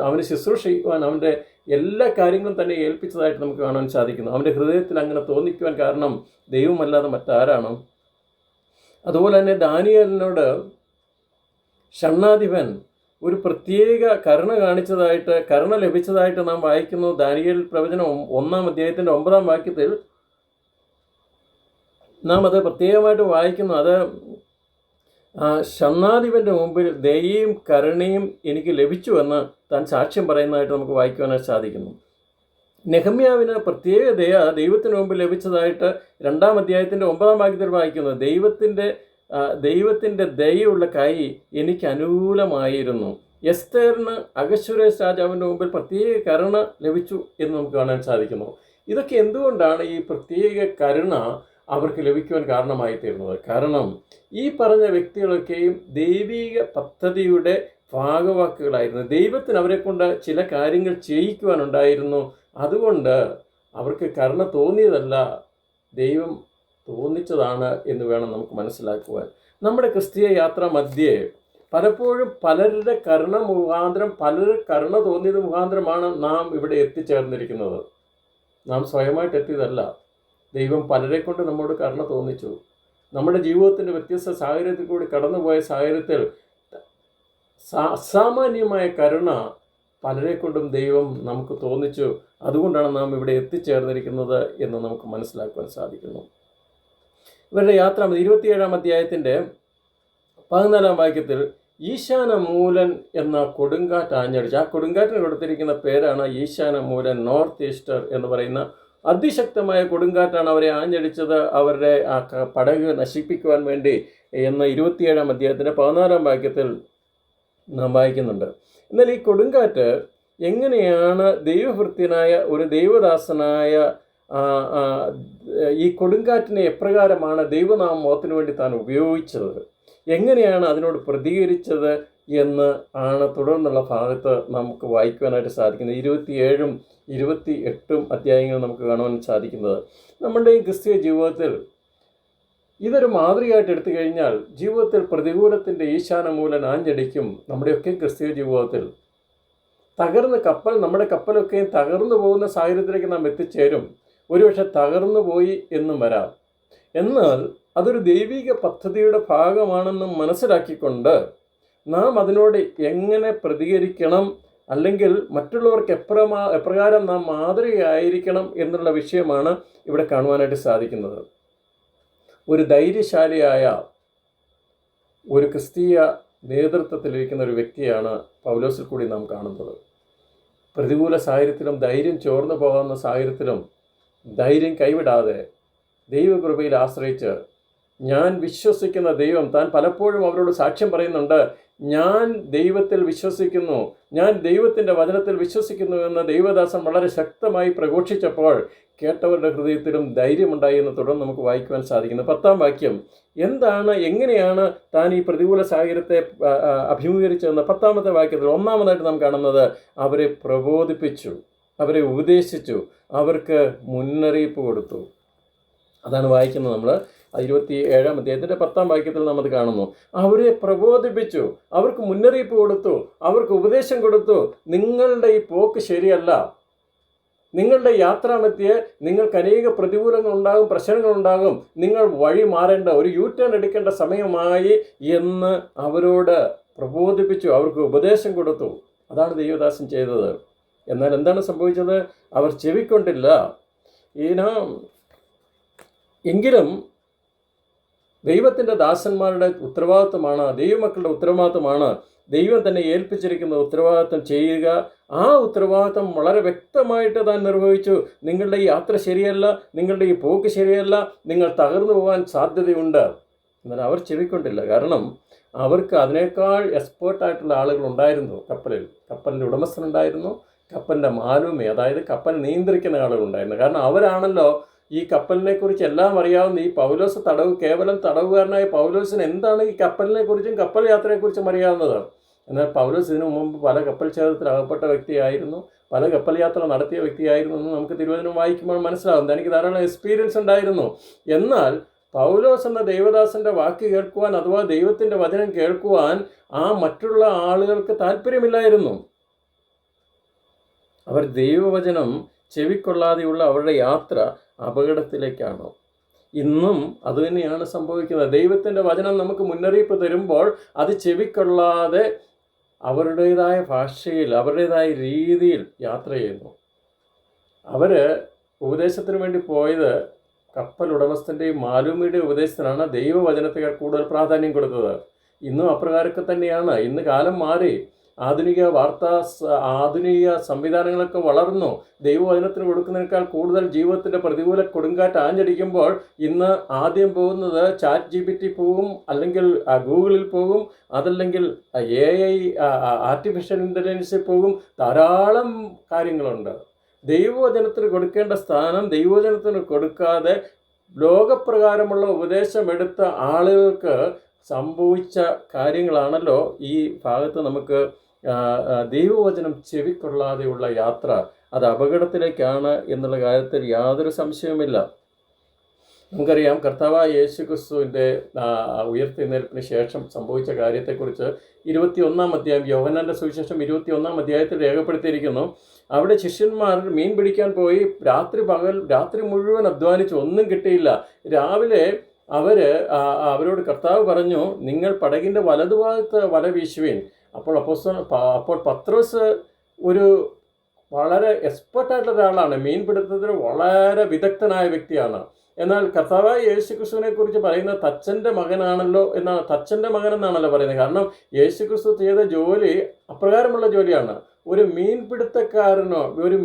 അവന് ശുശ്രൂഷ ചെയ്യുവാൻ അവൻ്റെ എല്ലാ കാര്യങ്ങളും തന്നെ ഏൽപ്പിച്ചതായിട്ട് നമുക്ക് കാണാൻ സാധിക്കുന്നു. അവൻ്റെ ഹൃദയത്തിൽ അങ്ങനെ തോന്നിക്കുവാൻ കാരണം ദൈവമല്ലാതെ മറ്റാരാണ്? അതുപോലെ തന്നെ ദാനിയേലിനോട് ഷണ്ഡാധിപൻ ഒരു പ്രത്യേക കരുണ ലഭിച്ചതായിട്ട് നാം വായിക്കുന്നു. ദാനിയേൽ പ്രവചനം 1-ാം അധ്യായത്തിൻ്റെ 9-ാം വാക്യത്തിൽ നാം അത് പ്രത്യേകമായിട്ട് വായിക്കുന്നു. അത് ഷണ്ഡാധിപൻ്റെ മുമ്പിൽ ദയയും കരുണയും എനിക്ക് ലഭിച്ചുവെന്ന് താൻ സാക്ഷ്യം പറയുന്നതായിട്ട് നമുക്ക് വായിക്കുവാനായിട്ട് സാധിക്കുന്നു. നെഹമ്യാവിന് പ്രത്യേക ദയ ദൈവത്തിന് മുമ്പിൽ ലഭിച്ചതായിട്ട് 2-ാം അധ്യായത്തിൻ്റെ 9-ാം വാക്യത്തിൽ വായിക്കുന്നു. ദൈവത്തിൻ്റെ ദയയുള്ള കൈ എനിക്ക് അനുകൂലമായിരുന്നു. എസ്തേറിന് അഹശ്വേരോശ് രാജാവിൻ്റെ മുമ്പിൽ പ്രത്യേക കരുണ ലഭിച്ചു എന്ന് നമുക്ക് കാണാൻ സാധിക്കുന്നു. ഇതൊക്കെ എന്തുകൊണ്ടാണ് ഈ പ്രത്യേക കരുണ അവർക്ക് ലഭിക്കുവാൻ കാരണമായി തീർന്നത്. കാരണം ഈ പറഞ്ഞ വ്യക്തികളൊക്കെയും ദൈവിക പദ്ധതിയുടെ ഭാഗവാക്കുകളായിരുന്നു. ദൈവത്തിന് അവരെ കൊണ്ട് ചില കാര്യങ്ങൾ ചെയ്യിക്കുവാനുണ്ടായിരുന്നു. അതുകൊണ്ട് അവർക്ക് കരുണ തോന്നിയതല്ല, ദൈവം തോന്നിച്ചതാണ് എന്ന് വേണം നമുക്ക് മനസ്സിലാക്കുവാൻ. നമ്മുടെ ക്രിസ്തീയ യാത്ര മധ്യേ പലപ്പോഴും പലരുടെ കരുണ മുഖാന്തരം, പലരുടെ കരുണ തോന്നിയത് മുഖാന്തരമാണ് നാം ഇവിടെ എത്തിച്ചേർന്നിരിക്കുന്നത്. നാം സ്വയമായിട്ട് എത്തിയതല്ല. ദൈവം പലരെ കൊണ്ട് നമ്മോട് കരുണ തോന്നിച്ചു. നമ്മുടെ ജീവിതത്തിൻ്റെ വ്യത്യസ്ത സാഹചര്യത്തിൽ കൂടി കടന്നുപോയ സാഹചര്യത്തിൽ അസാമാന്യമായ കരുണ പലരെ കൊണ്ടും ദൈവം നമുക്ക് തോന്നിച്ചു. അതുകൊണ്ടാണ് നാം ഇവിടെ എത്തിച്ചേർന്നിരിക്കുന്നത് എന്ന് നമുക്ക് മനസ്സിലാക്കുവാൻ സാധിക്കുന്നു. ഇവരുടെ യാത്ര 27-ാം അധ്യായത്തിൻ്റെ 14-ാം വാക്യത്തിൽ ഈശാനമൂലൻ എന്ന കൊടുങ്കാറ്റ് ആഞ്ഞടിച്ചു. ആ കൊടുങ്കാറ്റിന് കൊടുത്തിരിക്കുന്ന പേരാണ് ഈശാനമൂലൻ, നോർത്ത് ഈസ്റ്റർ എന്ന് പറയുന്ന അതിശക്തമായ കൊടുങ്കാറ്റാണ് അവരെ ആഞ്ഞടിച്ചത്, അവരുടെ ആ പടക് നശിപ്പിക്കുവാൻ വേണ്ടി എന്ന് 27-ാം അധ്യായത്തിൻ്റെ 14-ാം വാക്യത്തിൽ നാം വായിക്കുന്നുണ്ട്. എന്നാൽ ഈ കൊടുങ്കാറ്റ് എങ്ങനെയാണ് ദൈവഭൃത്യനായ ഒരു ദൈവദാസനായ ഈ കൊടുങ്കാറ്റിനെ എപ്രകാരമാണ് ദൈവനാമത്തിന് വേണ്ടി താൻ ഉപയോഗിച്ചത്, എങ്ങനെയാണ് അതിനോട് പ്രതികരിച്ചത് എന്ന് ആണ് തുടർന്നുള്ള ഭാഗത്ത് നമുക്ക് വായിക്കുവാനായിട്ട് സാധിക്കുന്നത്. 27-ഉം 28-ഉം അധ്യായങ്ങൾ നമുക്ക് കാണുവാൻ സാധിക്കുന്നത്. നമ്മളുടെ ഈ ക്രിസ്തീയ ജീവിതത്തിൽ ഇതൊരു മാതൃകയായിട്ട് എടുത്തു കഴിഞ്ഞാൽ ജീവിതത്തിൽ പ്രതികൂലത്തിൻ്റെ ഈശാനമൂലൻ ആഞ്ഞടിക്കും. നമ്മുടെയൊക്കെ ക്രിസ്തീയ ജീവിതത്തിൽ തകർന്ന കപ്പൽ, നമ്മുടെ കപ്പലൊക്കെ തകർന്നു പോകുന്ന സാഹചര്യത്തിലേക്ക് നാം എത്തിച്ചേരും. ഒരുപക്ഷെ തകർന്നു പോയി എന്നും വരാം. എന്നാൽ അതൊരു ദൈവിക പദ്ധതിയുടെ ഭാഗമാണെന്ന് മനസ്സിലാക്കിക്കൊണ്ട് നാം അതിനോട് എങ്ങനെ പ്രതികരിക്കണം, അല്ലെങ്കിൽ മറ്റുള്ളവർക്ക് എപ്രകാരം നാം മാതൃകയായിരിക്കണം എന്നുള്ള വിഷയമാണ് ഇവിടെ കാണുവാനായിട്ട് സാധിക്കുന്നത്. ഒരു ധൈര്യശാലിയായ ഒരു ക്രിസ്തീയ നേതൃത്വത്തിലിരിക്കുന്ന ഒരു വ്യക്തിയാണ് പൗലോസിൽ കൂടി നാം കാണുന്നത്. പ്രതികൂല സാഹചര്യത്തിലും ധൈര്യം ചോർന്നു പോകുന്ന സാഹചര്യത്തിലും ധൈര്യം കൈവിടാതെ ദൈവകൃപയിൽ ആശ്രയിച്ച് ഞാൻ വിശ്വസിക്കുന്ന ദൈവം, താൻ പലപ്പോഴും അവരോട് സാക്ഷ്യം പറയുന്നുണ്ട്, ഞാൻ ദൈവത്തിൽ വിശ്വസിക്കുന്നു, ഞാൻ ദൈവത്തിൻ്റെ വചനത്തിൽ വിശ്വസിക്കുന്നു എന്ന് ദൈവദാസൻ വളരെ ശക്തമായി പ്രഘോഷിച്ചപ്പോൾ കേട്ടവരുടെ ഹൃദയത്തിലും ധൈര്യമുണ്ടായി എന്ന് തുടർന്ന് നമുക്ക് വായിക്കുവാൻ സാധിക്കുന്നു. 10-ാം വാക്യം എന്താണ്, എങ്ങനെയാണ് താൻ ഈ പ്രതികൂല സാഹചര്യത്തെ അഭിമുഖീകരിച്ചതെന്ന് 10-ാമത്തെ വാക്യത്തിൽ ഒന്നാമതായിട്ട് നാം കാണുന്നത് അവരെ പ്രബോധിപ്പിച്ചു, അവരെ ഉപദേശിച്ചു, അവർക്ക് മുന്നറിയിപ്പ് കൊടുത്തു. അതാണ് വായിക്കുന്നത് നമ്മൾ 27-ാം അധ്യായത്തിൻ്റെ 10-ാം വാക്യത്തിൽ നാം അത് കാണുന്നു. അവരെ പ്രബോധിപ്പിച്ചു, അവർക്ക് മുന്നറിയിപ്പ് കൊടുത്തു, അവർക്ക് ഉപദേശം കൊടുത്തു. നിങ്ങളുടെ ഈ പോക്ക് ശരിയല്ല, നിങ്ങളുടെ യാത്രാമധ്യേ നിങ്ങൾക്ക് അനേക പ്രതികൂലങ്ങളുണ്ടാകും, പ്രശ്നങ്ങളുണ്ടാകും, നിങ്ങൾ വഴി മാറേണ്ട, ഒരു യു ടേൺ എടുക്കേണ്ട സമയമായി എന്ന് അവരോട് പ്രബോധിപ്പിച്ചു, അവർക്ക് ഉപദേശം കൊടുത്തു. അതാണ് ദൈവദാസൻ ചെയ്തത്. എന്നാൽ എന്താണ് സംഭവിച്ചത്? അവർ ചെവിക്കൊണ്ടില്ല. എങ്കിലും ദൈവത്തിൻ്റെ ദാസന്മാരുടെ ഉത്തരവാദിത്വമാണ്, ദൈവമക്കളുടെ ഉത്തരവാദിത്വമാണ്, ദൈവം തന്നെ ഏൽപ്പിച്ചിരിക്കുന്ന ഉത്തരവാദിത്വം ചെയ്യുക. ആ ഉത്തരവാദിത്വം വളരെ വ്യക്തമായിട്ട് താൻ നിർവഹിച്ചു. നിങ്ങളുടെ ഈ യാത്ര ശരിയല്ല, നിങ്ങളുടെ ഈ പോക്ക് ശരിയല്ല, നിങ്ങൾ തകർന്നു പോകാൻ സാധ്യതയുണ്ട്. എന്നാൽ അവർ ചെവിക്കൊണ്ടില്ല. കാരണം അവർക്ക് അതിനേക്കാൾ എക്സ്പേർട്ടായിട്ടുള്ള ആളുകൾ ഉണ്ടായിരുന്നു കപ്പലിൽ. കപ്പലിൻ്റെ ഉടമസ്ഥനുണ്ടായിരുന്നു, കപ്പലിൻ്റെ മാലുമി, അതായത് കപ്പൽ നിയന്ത്രിക്കുന്ന ആളുകളുണ്ടായിരുന്നു. കാരണം അവരാണല്ലോ ഈ കപ്പലിനെ കുറിച്ച് എല്ലാം അറിയാവുന്ന ഈ പൗലോസ് കേവലം തടവുകാരനായ പൗലോസിന് എന്താണ് ഈ കപ്പലിനെ കുറിച്ചും കപ്പൽ യാത്രയെക്കുറിച്ചും അറിയാവുന്നത്? എന്നാൽ പൗലോസ് ഇതിനു മുമ്പ് പല കപ്പൽ ഛേദത്തിൽ അകപ്പെട്ട വ്യക്തിയായിരുന്നു, പല കപ്പൽ യാത്ര നടത്തിയ വ്യക്തിയായിരുന്നു എന്ന് നമുക്ക് തിരുവചനം വായിക്കുമ്പോൾ മനസ്സിലാകും. തനിക്ക് ധാരാളം എക്സ്പീരിയൻസ് ഉണ്ടായിരുന്നു. എന്നാൽ പൗലോസ് എന്ന ദൈവദാസന്റെ വാക്ക് കേൾക്കുവാൻ, അഥവാ ദൈവത്തിൻ്റെ വചനം കേൾക്കുവാൻ മറ്റുള്ള ആളുകൾക്ക് താല്പര്യമില്ലായിരുന്നു. അവർ ദൈവവചനം ചെവിക്കൊള്ളാതെയുള്ള അവരുടെ യാത്ര അപകടത്തിലേക്കാണ്. ഇന്നും അതുതന്നെയാണ് സംഭവിക്കുന്നത്. ദൈവത്തിൻ്റെ വചനം നമുക്ക് മുന്നറിയിപ്പ് തരുമ്പോൾ അത് ചെവിക്കൊള്ളാതെ അവരുടേതായ ഭാഷയിൽ, അവരുടേതായ രീതിയിൽ യാത്ര ചെയ്യുന്നു. അവർ ഉപദേശത്തിന് വേണ്ടി പോയത് കപ്പൽ ഉടമസ്ഥൻ്റെയും മാലുമിയുടെയും ഉപദേശത്തിനാണ്, ദൈവവചനത്തേക്കാൾ കൂടുതൽ പ്രാധാന്യം കൊടുത്തത്. ഇന്നും അപ്രകാരമൊക്കെ തന്നെയാണ്. ഇന്ന് കാലം മാറി, ആധുനിക സംവിധാനങ്ങളൊക്കെ വളർന്നു. ദൈവവചനത്തിന് കൊടുക്കുന്നതിനേക്കാൾ കൂടുതൽ ജീവിതത്തിൻ്റെ പ്രതികൂല കൊടുങ്കാറ്റ് ആഞ്ഞടിക്കുമ്പോൾ ഇന്ന് ആദ്യം പോകുന്നത് ChatGPT പോകും, അല്ലെങ്കിൽ ഗൂഗിളിൽ പോകും, അതല്ലെങ്കിൽ AI ആർട്ടിഫിഷ്യൽ ഇൻ്റലിജൻസിൽ പോകും. ധാരാളം കാര്യങ്ങളുണ്ട്. ദൈവവചനത്തിന് കൊടുക്കേണ്ട സ്ഥാനം ദൈവവചനത്തിന് കൊടുക്കാതെ ലോകപ്രകാരമുള്ള ഉപദേശമെടുത്ത ആളുകൾക്ക് സംഭവിച്ച കാര്യങ്ങളാണല്ലോ ഈ ഭാഗത്ത് നമുക്ക് ദൈവവചനം ചെവിക്കൊള്ളാതെയുള്ള യാത്ര അത് അപകടത്തിലേക്കാണ് എന്നുള്ള കാര്യത്തിൽ യാതൊരു സംശയവുമില്ല. നമുക്കറിയാം കർത്താവായ യേശു ക്രിസ്തുവിൻ്റെ ഉയർത്തെഴുന്നേൽപ്പിന് ശേഷം സംഭവിച്ച കാര്യത്തെക്കുറിച്ച് 21-ാം അധ്യായം, യോഹന്നാൻ്റെ സുവിശേഷം 21-ാം അധ്യായത്തിൽ രേഖപ്പെടുത്തിയിരിക്കുന്നു. അവിടെ ശിഷ്യന്മാർ മീൻ പിടിക്കാൻ പോയി, രാത്രി മുഴുവൻ അധ്വാനിച്ചു, ഒന്നും കിട്ടിയില്ല. രാവിലെ അവരോട് കർത്താവ് പറഞ്ഞു, നിങ്ങൾ പടകിൻ്റെ വലതുഭാഗത്ത് വല വീശുവീൻ. അപ്പോൾ പത്രോസ് ഒരു വളരെ എക്സ്പെർട്ടായിട്ടുള്ള ഒരാളാണ്, മീൻപിടുത്തത്തിൽ വളരെ വിദഗ്ധനായ വ്യക്തിയാണ്. എന്നാൽ കർത്താവായ യേശു ക്രിസ്തുവിനെ കുറിച്ച് പറയുന്ന തച്ചൻ്റെ മകനാണല്ലോ എന്നാണ്, തച്ചൻ്റെ മകൻ എന്നാണല്ലോ പറയുന്നത്. കാരണം യേശു ക്രിസ്തു ചെയ്ത ജോലി അപ്രകാരമുള്ള ജോലിയാണ്. ഒരു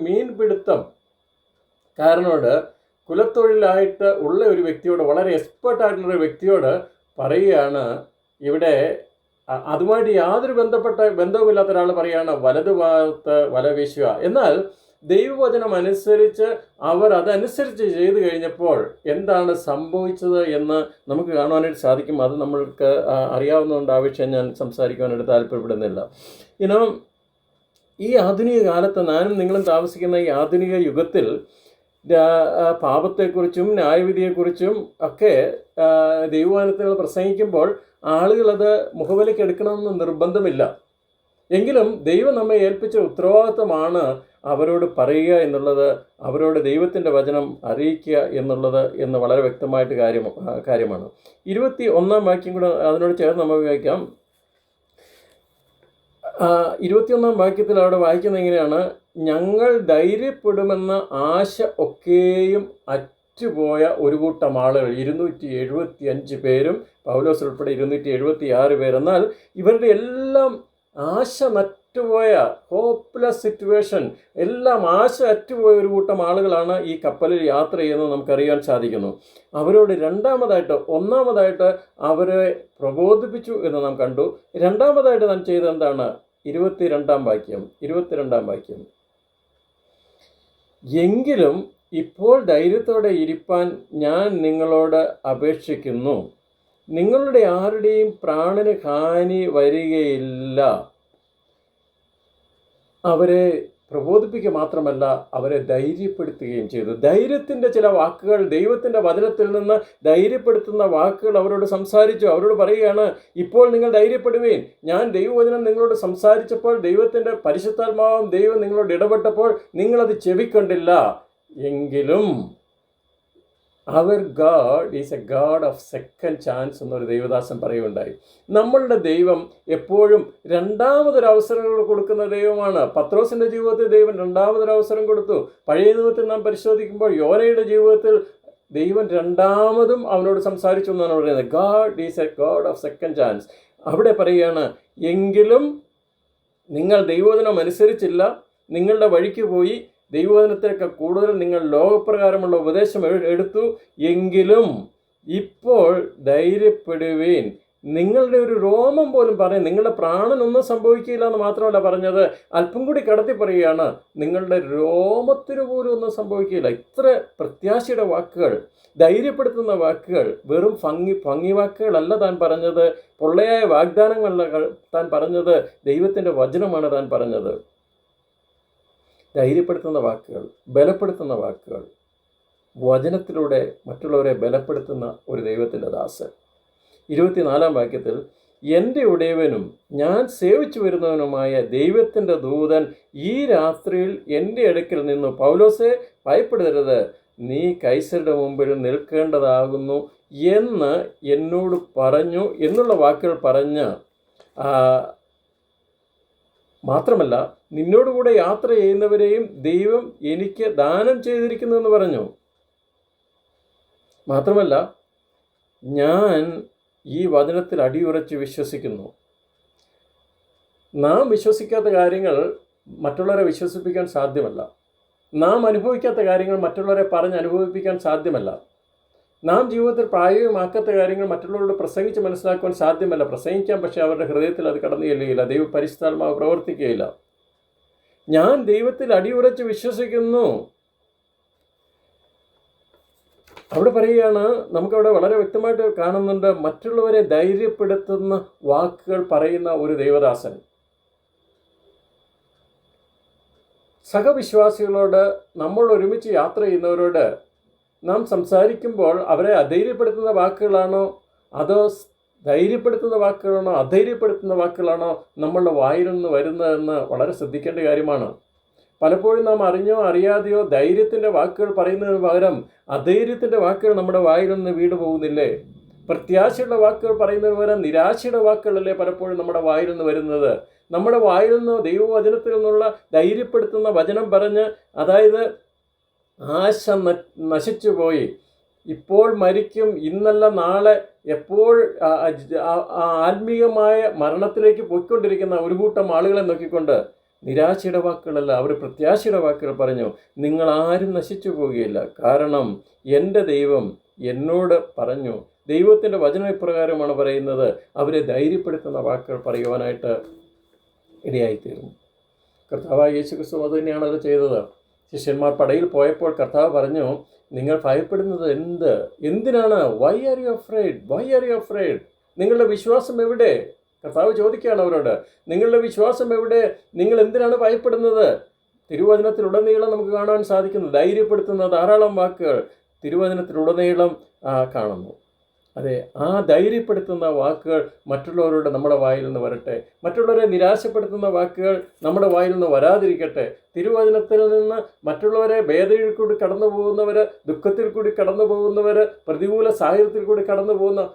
മീൻപിടുത്തക്കാരനോട് കുലത്തൊഴിലായിട്ട് ഉള്ള ഒരു വ്യക്തിയോട്, വളരെ എക്സ്പെർട്ടായിട്ടുള്ള ഒരു വ്യക്തിയോട് പറയുകയാണ്, ഇവിടെ അതുമായിട്ട് യാതൊരു ബന്ധവുമില്ലാത്ത ഒരാൾ പറയുകയാണ് വലതുഭാഗത്ത് വല വീശുക. എന്നാൽ ദൈവവചനം അനുസരിച്ച് അവർ അതനുസരിച്ച് ചെയ്തു കഴിഞ്ഞപ്പോൾ എന്താണ് സംഭവിച്ചത് എന്ന് നമുക്ക് കാണുവാനായിട്ട് സാധിക്കും. അത് നമ്മൾക്ക് അറിയാവുന്നതുകൊണ്ട് ആ വിഷയം ഞാൻ സംസാരിക്കുവാനായിട്ട് താല്പര്യപ്പെടുന്നില്ല. ഈ ആധുനിക കാലത്ത് ഞാനും നിങ്ങളും താമസിക്കുന്ന ഈ ആധുനിക യുഗത്തിൽ പാപത്തെക്കുറിച്ചും ന്യായവിധിയെക്കുറിച്ചും ഒക്കെ ദൈവവചനത്തിൽ പ്രസംഗിക്കുമ്പോൾ ആളുകളത് മുഖവിലക്കെടുക്കണമെന്ന് നിർബന്ധമില്ല. എങ്കിലും ദൈവം നമ്മെ ഏൽപ്പിച്ച ഉത്തരവാദിത്തമാണ് അവരോട് പറയുക എന്നുള്ളത്, അവരോട് ദൈവത്തിൻ്റെ വചനം അറിയിക്കുക എന്ന് വളരെ വ്യക്തമായിട്ട് കാര്യമാണ്. 21-ാം വാക്യം കൂടെ അതിനോട് ചേർന്ന് നമുക്ക് വായിക്കാം. 21-ാം വാക്യത്തിൽ അവിടെ വായിക്കുന്നത് എങ്ങനെയാണ്? ഞങ്ങൾ ധൈര്യപ്പെടുമെന്ന ആശ ഒക്കെയും അറ്റുപോയ ഒരു കൂട്ടം ആളുകൾ, 275 പേരും, പൗലോസ് ഉൾപ്പെടെ 276 പേർ. എന്നാൽ ഇവരുടെ എല്ലാം ആശ നറ്റുപോയ, ഹോപ്പ്ലെസ് സിറ്റുവേഷൻ, എല്ലാം ആശ അറ്റുപോയ ഒരു കൂട്ടം ആളുകളാണ് ഈ കപ്പലിൽ യാത്ര ചെയ്യുന്നത് നമുക്കറിയാൻ സാധിക്കുന്നു. അവരോട് ഒന്നാമതായിട്ട് അവരെ പ്രബോധിപ്പിച്ചു എന്ന് നാം കണ്ടു. രണ്ടാമതായിട്ട് നാം ചെയ്തത് എന്താണ്? 22-ാം വാക്യം. എങ്കിലും ഇപ്പോൾ ധൈര്യത്തോടെ ഇരിപ്പാൻ ഞാൻ നിങ്ങളോട് അപേക്ഷിക്കുന്നു, നിങ്ങളുടെ ആരുടെയും പ്രാണന് ഹാനി വരികയില്ല. അവരെ പ്രബോധിപ്പിക്കുക മാത്രമല്ല, അവരെ ധൈര്യപ്പെടുത്തുകയും ചെയ്തു. ധൈര്യത്തിൻ്റെ ചില വാക്കുകൾ, ദൈവത്തിൻ്റെ വചനത്തിൽ നിന്ന് ധൈര്യപ്പെടുത്തുന്ന വാക്കുകൾ അവരോട് സംസാരിച്ചു. അവരോട് പറയുകയാണ്, ഇപ്പോൾ നിങ്ങൾ ധൈര്യപ്പെടുവീൻ. ഞാൻ ദൈവവചനം നിങ്ങളോട് സംസാരിച്ചപ്പോൾ, ദൈവത്തിൻ്റെ പരിശുദ്ധാത്മാവും ദൈവം നിങ്ങളോട് ഇടപെട്ടപ്പോൾ നിങ്ങളത് ചെവിക്കൊണ്ടില്ല. എങ്കിലും അവർ God is a God of second chance എന്നൊരു ദൈവദാസൻ പറയുകയുണ്ടായി. നമ്മളുടെ ദൈവം എപ്പോഴും രണ്ടാമതൊരു അവസരങ്ങൾ കൊടുക്കുന്ന ദൈവമാണ്. പത്രോസിൻ്റെ ജീവിതത്തിൽ ദൈവം രണ്ടാമതൊരു അവസരം കൊടുത്തു. പഴയ നിയമത്തിൽ നാം പരിശോധിക്കുമ്പോൾ യോനയുടെ ജീവിതത്തിൽ ദൈവം രണ്ടാമതും അവനോട് സംസാരിച്ചു എന്നാണ് പറയുന്നത്. God is a God of second chance. അവിടെ പറയുകയാണ്, എങ്കിലും നിങ്ങൾ ദൈവവചനം അനുസരിച്ചില്ല, നിങ്ങളുടെ വഴിക്ക് പോയി ദൈവവചനത്തേക്കാൾ കൂടുതൽ നിങ്ങൾ ലോകപ്രകാരമുള്ള ഉപദേശം എടുത്തു. എങ്കിലും ഇപ്പോൾ ധൈര്യപ്പെടുവീൻ. നിങ്ങളുടെ ഒരു രോമം പോലും പറയും, നിങ്ങളുടെ പ്രാണനൊന്നും സംഭവിക്കില്ല എന്ന് മാത്രമല്ല പറഞ്ഞത്, അല്പം കൂടി കടത്തി പറയുകയാണ്, നിങ്ങളുടെ രോമത്തിന് പോലും ഒന്നും സംഭവിക്കില്ല. ഇത്ര പ്രത്യാശയുടെ വാക്കുകൾ, ധൈര്യപ്പെടുത്തുന്ന വാക്കുകൾ, വെറും ഭംഗി വാക്കുകളല്ല താൻ പറഞ്ഞത്, പൊള്ളയായ വാഗ്ദാനങ്ങളല്ല താൻ പറഞ്ഞത്, ദൈവത്തിൻ്റെ വചനമാണ് താൻ പറഞ്ഞത്. ധൈര്യപ്പെടുത്തുന്ന വാക്കുകൾ, ബലപ്പെടുത്തുന്ന വാക്കുകൾ, വചനത്തിലൂടെ മറ്റുള്ളവരെ ബലപ്പെടുത്തുന്ന ഒരു ദൈവത്തിൻ്റെ ദാസൻ. 24-ാം വാക്യത്തിൽ, എൻ്റെ ഉടയവനും ഞാൻ സേവിച്ചു വരുന്നവനുമായ ദൈവത്തിൻ്റെ ദൂതൻ ഈ രാത്രിയിൽ എൻ്റെ അടുക്കൽ നിന്നു, പൗലോസെ ഭയപ്പെടരുത്, നീ കൈസരുടെ മുമ്പിൽ നിൽക്കേണ്ടതാകുന്നു എന്ന് എന്നോട് പറഞ്ഞു എന്നുള്ള വാക്കുകൾ പറഞ്ഞ്, മാത്രമല്ല നിന്നോടുകൂടെ യാത്ര ചെയ്യുന്നവരെയും ദൈവം എനിക്ക് ദാനം ചെയ്തിരിക്കുന്നു എന്ന് പറഞ്ഞു. മാത്രമല്ല, ഞാൻ ഈ വചനത്തിൽ അടിയുറച്ച് വിശ്വസിക്കുന്നു. നാം വിശ്വസിക്കാത്ത കാര്യങ്ങൾ മറ്റുള്ളവരെ വിശ്വസിപ്പിക്കാൻ സാധ്യമല്ല. നാം അനുഭവിക്കാത്ത കാര്യങ്ങൾ മറ്റുള്ളവരെ പറഞ്ഞ് അനുഭവിപ്പിക്കാൻ സാധ്യമല്ല. നാം ജീവിതത്തിൽ പ്രായോഗികമാക്കാത്ത കാര്യങ്ങൾ മറ്റുള്ളവരോട് പ്രസംഗിച്ച് മനസ്സിലാക്കുവാൻ സാധ്യമല്ല. പ്രസംഗിക്കാം, പക്ഷേ അവരുടെ ഹൃദയത്തിൽ അത് കടന്നു ചെല്ലുകയില്ല. ദൈവ പരിശുദ്ധാത്മാവ് പ്രവർത്തിക്കുകയില്ല. ഞാൻ ദൈവത്തിൽ അടിയുറച്ച് വിശ്വസിക്കുന്നു. അവിടെ പറയുകയാണ്, നമുക്കവിടെ വളരെ വ്യക്തമായിട്ട് കാണുന്നുണ്ട്, മറ്റുള്ളവരെ ധൈര്യപ്പെടുത്തുന്ന വാക്കുകൾ പറയുന്ന ഒരു ദൈവദാസൻ. സഹവിശ്വാസികളോട്, നമ്മൾ ഒരുമിച്ച് യാത്ര ചെയ്യുന്നവരോട് നാം സംസാരിക്കുമ്പോൾ അവരെ അധൈര്യപ്പെടുത്തുന്ന വാക്കുകളാണോ അതോ ധൈര്യപ്പെടുത്തുന്ന വാക്കുകളാണോ അധൈര്യപ്പെടുത്തുന്ന വാക്കുകളാണോ നമ്മളുടെ വായിൽ നിന്ന് വരുന്നതെന്ന് വളരെ ശ്രദ്ധിക്കേണ്ട കാര്യമാണ്. പലപ്പോഴും നാം അറിഞ്ഞോ അറിയാതെയോ ധൈര്യത്തിൻ്റെ വാക്കുകൾ പറയുന്നതിന് പകരം അധൈര്യത്തിൻ്റെ വാക്കുകൾ നമ്മുടെ വായിൽ നിന്ന് വീട് പോകുന്നില്ലേ? പ്രത്യാശയുടെ വാക്കുകൾ പറയുന്നതിന് പകരം നിരാശയുടെ വാക്കുകളല്ലേ പലപ്പോഴും നമ്മുടെ വായിൽ നിന്ന് വരുന്നത്? നമ്മുടെ വായിൽ നിന്ന് ദൈവവചനത്തിൽ നിന്നുള്ള ധൈര്യപ്പെടുത്തുന്ന വചനം പറഞ്ഞ്, അതായത് ആശ നശിച്ചു പോയി, ഇപ്പോൾ മരിക്കും, ഇന്നല്ല നാളെ, എപ്പോൾ ആത്മീയമായ മരണത്തിലേക്ക് പോയിക്കൊണ്ടിരിക്കുന്ന ഒരു കൂട്ടം ആളുകളെ നോക്കിക്കൊണ്ട് നിരാശയുടെ വാക്കുകളല്ല, അവർ പ്രത്യാശയുടെ വാക്കുകൾ പറഞ്ഞു. നിങ്ങളാരും നശിച്ചു പോവുകയില്ല, കാരണം എൻ്റെ ദൈവം എന്നോട് പറഞ്ഞു. ദൈവത്തിൻ്റെ വചനം ഇപ്രകാരമാണ് പറയുന്നത്. അവരെ ധൈര്യപ്പെടുത്തുന്ന വാക്കുകൾ പറയുവാനായിട്ട് ഇടയായിത്തീർന്നു. കർത്താവായ യേശു ക്രിസ്തു അത് തന്നെയാണല്ലോ ചെയ്തത്. ശിഷ്യന്മാർ പടയിൽ പോയപ്പോൾ കർത്താവ് പറഞ്ഞു, നിങ്ങൾ ഭയപ്പെടുന്നത് എന്തിനാണ്? Why are you afraid? നിങ്ങളുടെ വിശ്വാസം എവിടെ? കർത്താവ് ചോദിക്കുകയാണ് അവരോട്, നിങ്ങളുടെ വിശ്വാസം എവിടെ? നിങ്ങൾ എന്തിനാണ് ഭയപ്പെടുന്നത്? തിരുവചനത്തിലുടനീളം നമുക്ക് കാണാൻ സാധിക്കുന്നു ധൈര്യപ്പെടുത്തുന്ന ധാരാളം വാക്കുകൾ തിരുവചനത്തിലുടനീളം കാണുന്നു. അതെ, ആ ധൈര്യപ്പെടുത്തുന്ന വാക്കുകൾ മറ്റുള്ളവരോട് നമ്മുടെ വായിൽ നിന്ന് വരട്ടെ. മറ്റുള്ളവരെ നിരാശപ്പെടുത്തുന്ന വാക്കുകൾ നമ്മുടെ വായിൽ നിന്ന് വരാതിരിക്കട്ടെ. തിരുവചനത്തിൽ നിന്ന് മറ്റുള്ളവരെ വേദനയിൽ കൂടി കടന്നു പോകുന്നവർ, ദുഃഖത്തിൽ കൂടി കടന്നു പോകുന്നവർ, പ്രതികൂല സാഹചര്യത്തിൽ കൂടി കടന്നു പോകുന്ന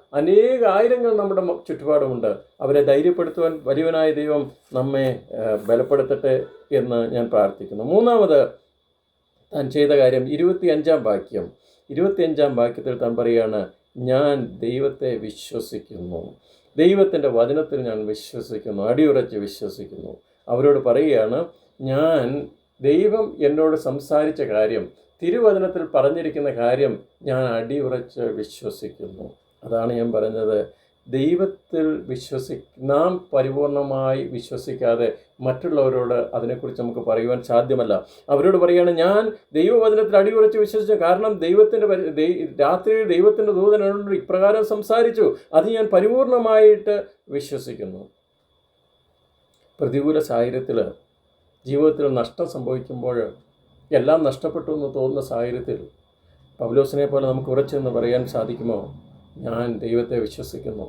ആയിരങ്ങൾ നമ്മുടെ ചുറ്റുപാടുമുണ്ട്. അവരെ ധൈര്യപ്പെടുത്തുവാൻ വലിയവനായ ദൈവം നമ്മെ ബലപ്പെടുത്തട്ടെ എന്ന് ഞാൻ പ്രാർത്ഥിക്കുന്നു. മൂന്നാമത് താൻ ചെയ്ത കാര്യം 25-ാം വാക്യത്തിൽ താൻ പറയുകയാണ്, ഞാൻ ദൈവത്തെ വിശ്വസിക്കുന്നു, ദൈവത്തിൻ്റെ വചനത്തിൽ ഞാൻ വിശ്വസിക്കുന്നു, അടിയുറച്ച് വിശ്വസിക്കുന്നു. അവരോട് പറയുകയാണ്, ഞാൻ ദൈവം എന്നോട് സംസാരിച്ച കാര്യം, തിരുവചനത്തിൽ പറഞ്ഞിരിക്കുന്ന കാര്യം ഞാൻ അടിയുറച്ച് വിശ്വസിക്കുന്നു. അതാണ് ഞാൻ പറഞ്ഞത്, ദൈവത്തിൽ നാം പരിപൂർണമായി വിശ്വസിക്കാതെ മറ്റുള്ളവരോട് അതിനെക്കുറിച്ച് നമുക്ക് പറയുവാൻ സാധ്യമല്ല. അവരോട് പറയുകയാണ്, ഞാൻ ദൈവവചനത്തിൽ അടിയുറച്ച് വിശ്വസിച്ചു, കാരണം രാത്രിയിൽ ദൈവത്തിൻ്റെ ദൂതൻ എന്നോട് ഇപ്രകാരം സംസാരിച്ചു, അത് ഞാൻ പരിപൂർണമായിട്ട് വിശ്വസിക്കുന്നു. പ്രതികൂല സാഹചര്യത്തിൽ, ജീവിതത്തിൽ നഷ്ടം സംഭവിക്കുമ്പോൾ, എല്ലാം നഷ്ടപ്പെട്ടു എന്ന് തോന്നുന്ന സാഹചര്യത്തിൽ പൗലോസിനെ പോലെ നമുക്ക് ഉറച്ചെന്ന് പറയാൻ സാധിക്കുമോ? ഞാൻ ദൈവത്തെ വിശ്വസിക്കുന്നു,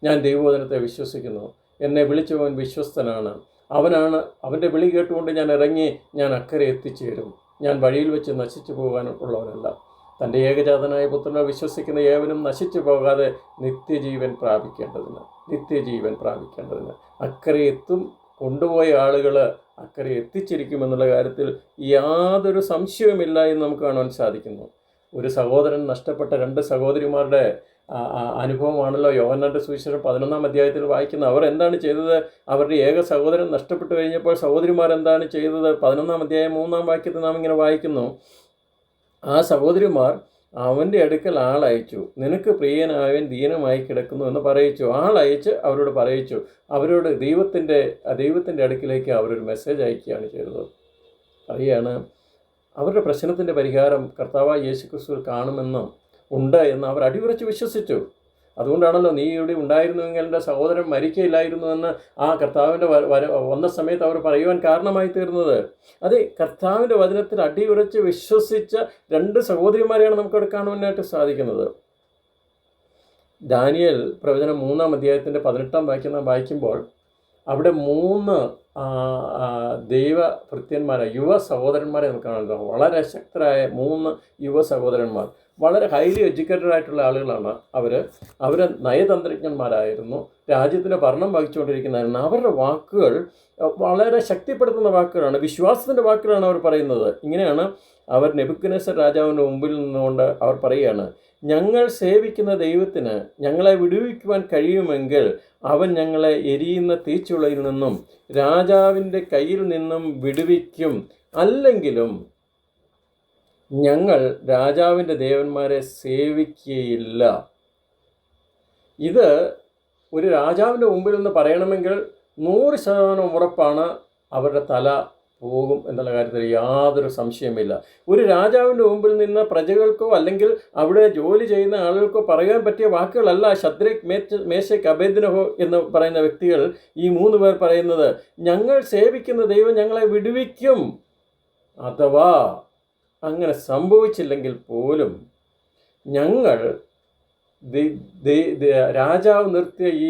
ഞാൻ ദൈവവചനത്തെ വിശ്വസിക്കുന്നു, എന്നെ വിളിച്ചവൻ വിശ്വസ്തനാണ്, അവൻ്റെ വിളി കേട്ടുകൊണ്ട് ഞാൻ ഇറങ്ങി, ഞാൻ അക്കരെ എത്തിച്ചേരും, ഞാൻ വഴിയിൽ വെച്ച് നശിച്ചു പോകാനുള്ളവനല്ല. തൻ്റെ ഏകജാതനായ പുത്രനെ വിശ്വസിക്കുന്ന ഏവനും നശിച്ചു പോകാതെ നിത്യജീവൻ പ്രാപിക്കേണ്ടതിന് അക്കരെ എത്തും. കൊണ്ടുപോയ ആളുകൾ അക്കരെ എത്തിച്ചിരിക്കുമെന്നുള്ള കാര്യത്തിൽ യാതൊരു സംശയവുമില്ല എന്ന് നമുക്ക് കാണാൻ സാധിക്കുന്നു. ഒരു സഹോദരൻ നഷ്ടപ്പെട്ട 2 സഹോദരിമാരുടെ അനുഭവമാണല്ലോ യോഹന്നാന്റെ സുവിശേഷം 11-ാം അധ്യായത്തിൽ വായിക്കുന്നത്. അവർ എന്താണ് ചെയ്തത്? അവരുടെ ഏക സഹോദരൻ നഷ്ടപ്പെട്ടു കഴിഞ്ഞപ്പോൾ സഹോദരിമാർ എന്താണ് ചെയ്തത്? 11-ാം അധ്യായം 3-ാം വാക്യത്തിൽ നാം ഇങ്ങനെ വായിക്കുന്നു, ആ സഹോദരിമാർ അവൻ്റെ അടുക്കൽ ആളയച്ചു, നിനക്ക് പ്രിയനായവൻ ദീനമായി കിടക്കുന്നു എന്ന് പറയിച്ചു. ആളയച്ച് അവരോട് പറയിച്ചു. അവരോട് ദൈവത്തിൻ്റെ അടുക്കിലേക്ക് അവരൊരു മെസ്സേജ് അയക്കുകയാണ് ചെയ്തത്. പറയുകയാണ്, അവരുടെ പ്രശ്നത്തിൻ്റെ പരിഹാരം കർത്താവായ യേശു ക്രിസ്തുവിൽ കാണുമെന്നും ഉണ്ട് എന്ന് അവർ അടിയുറച്ച് വിശ്വസിച്ചു. അതുകൊണ്ടാണല്ലോ നീ ഇവിടെ ഉണ്ടായിരുന്നുവെങ്കിൽ എൻ്റെ സഹോദരൻ മരിക്കയില്ലായിരുന്നു എന്ന് ആ കർത്താവിൻ്റെ വന്ന സമയത്ത് അവർ പറയുവാൻ കാരണമായി തീർന്നത്. അതെ, കർത്താവിൻ്റെ വചനത്തിൽ അടിയുറച്ച് വിശ്വസിച്ച 2 സഹോദരിമാരെയാണ് നമുക്കവിടെ കാണുവാനായിട്ട് സാധിക്കുന്നത്. ദാനിയേൽ പ്രവചനം 3-ാം അധ്യായത്തിൻ്റെ 18-ാം വാക്യം നാം വായിക്കുമ്പോൾ അവിടെ 3 ദൈവഭൃത്യന്മാരെ, യുവ സഹോദരന്മാരെ നമുക്ക് കാണുന്നത്. വളരെ ശക്തരായ 3 യുവ സഹോദരന്മാർ, വളരെ ഹൈലി എഡ്യൂക്കേറ്റഡ് ആയിട്ടുള്ള ആളുകളാണ് അവർ നയതന്ത്രജ്ഞന്മാരായിരുന്നു, രാജ്യത്തിൻ്റെ ഭരണം വഹിച്ചുകൊണ്ടിരിക്കുന്നതായിരുന്നു. അവരുടെ വാക്കുകൾ വളരെ ശക്തിപ്പെടുത്തുന്ന വാക്കുകളാണ്, വിശ്വാസത്തിൻ്റെ വാക്കുകളാണ് അവർ പറയുന്നത്. ഇങ്ങനെയാണ് അവർ നെബൂഖദ്നേസർ രാജാവിൻ്റെ മുമ്പിൽ നിന്നുകൊണ്ട് അവർ പറയുകയാണ്, ഞങ്ങൾ സേവിക്കുന്ന ദൈവത്തിന് ഞങ്ങളെ വിടുവിക്കുവാൻ കഴിയുമെങ്കിൽ അവൻ ഞങ്ങളെ എരിയുന്ന തീച്ചുളയിൽ നിന്നും രാജാവിൻ്റെ കയ്യിൽ നിന്നും വിടുവിക്കും, അല്ലെങ്കിലും ഞങ്ങൾ രാജാവിൻ്റെ ദേവന്മാരെ സേവിക്കുകയില്ല. ഇത് ഒരു രാജാവിൻ്റെ മുമ്പിൽ നിന്ന് പറയണമെങ്കിൽ 100% ഉറപ്പാണ് അവരുടെ തല പോകും എന്നുള്ള കാര്യത്തിൽ യാതൊരു സംശയമില്ല. ഒരു രാജാവിൻ്റെ മുമ്പിൽ നിന്ന് പ്രജകൾക്കോ അല്ലെങ്കിൽ അവിടെ ജോലി ചെയ്യുന്ന ആളുകൾക്കോ പറയാൻ പറ്റിയ വാക്കുകളല്ല ശദ്രക്, മേശക്, അബേദ്നെഗോ എന്ന് പറയുന്ന വ്യക്തികൾ, ഈ 3 പേർ പറയുന്നത്. ഞങ്ങൾ സേവിക്കുന്ന ദൈവം ഞങ്ങളെ വിടുവിക്കും. അഥവാ അങ്ങനെ സംഭവിച്ചില്ലെങ്കിൽ പോലും ഞങ്ങൾ രാജാവ് നിർത്തിയ ഈ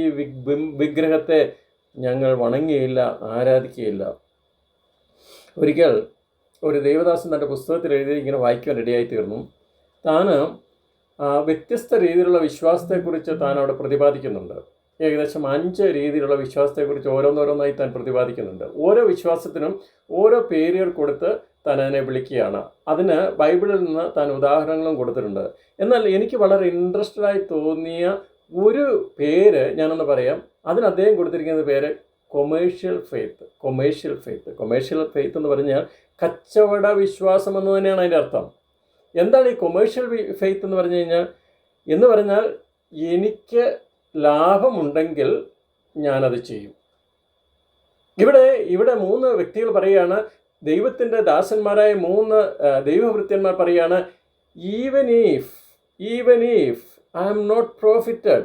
വിഗ്രഹത്തെ ഞങ്ങൾ വണങ്ങിയില്ല, ആരാധിക്കുകയില്ല. ഒരിക്കൽ ഒരു ദേവദാസൻ തൻ്റെ പുസ്തകത്തിൽ എഴുതി ഇങ്ങനെ വായിക്കാൻ റെഡിയായി തീർന്നു. താൻ വ്യത്യസ്ത രീതിയിലുള്ള വിശ്വാസത്തെക്കുറിച്ച് താൻ അവിടെ പ്രതിപാദിക്കുന്നുണ്ട്. ഏകദേശം 5 രീതിയിലുള്ള വിശ്വാസത്തെക്കുറിച്ച് ഓരോന്നോരോന്നായി താൻ പ്രതിപാദിക്കുന്നുണ്ട്. ഓരോ വിശ്വാസത്തിനും ഓരോ പേരുകൾ കൊടുത്ത് താൻ അതിനെ വിളിക്കുകയാണ്. അതിന് ബൈബിളിൽ നിന്ന് താൻ ഉദാഹരണങ്ങളും കൊടുത്തിട്ടുണ്ട്. എന്നാൽ എനിക്ക് വളരെ ഇൻട്രസ്റ്റഡായി തോന്നിയ ഒരു പേര് ഞാനൊന്ന് പറയാം. അതിന് അദ്ദേഹം കൊടുത്തിരിക്കുന്ന പേര് കൊമേഴ്ഷ്യൽ ഫെയ്ത്ത്. കൊമേഴ്ഷ്യൽ ഫെയ്ത്ത് എന്ന് പറഞ്ഞാൽ കച്ചവട വിശ്വാസം എന്ന് തന്നെയാണ് അതിൻ്റെ അർത്ഥം. എന്താണ് ഈ കൊമേഴ്ഷ്യൽ ഫെയ്ത്ത് എന്ന് പറഞ്ഞാൽ എനിക്ക് ലാഭമുണ്ടെങ്കിൽ ഞാനത് ചെയ്യും. ഇവിടെ 3 വ്യക്തികൾ പറയുകയാണ്, ദൈവത്തിൻ്റെ ദാസന്മാരായ 3 ദൈവഭൃത്യന്മാർ പറയുകയാണ്, even if I am not profited,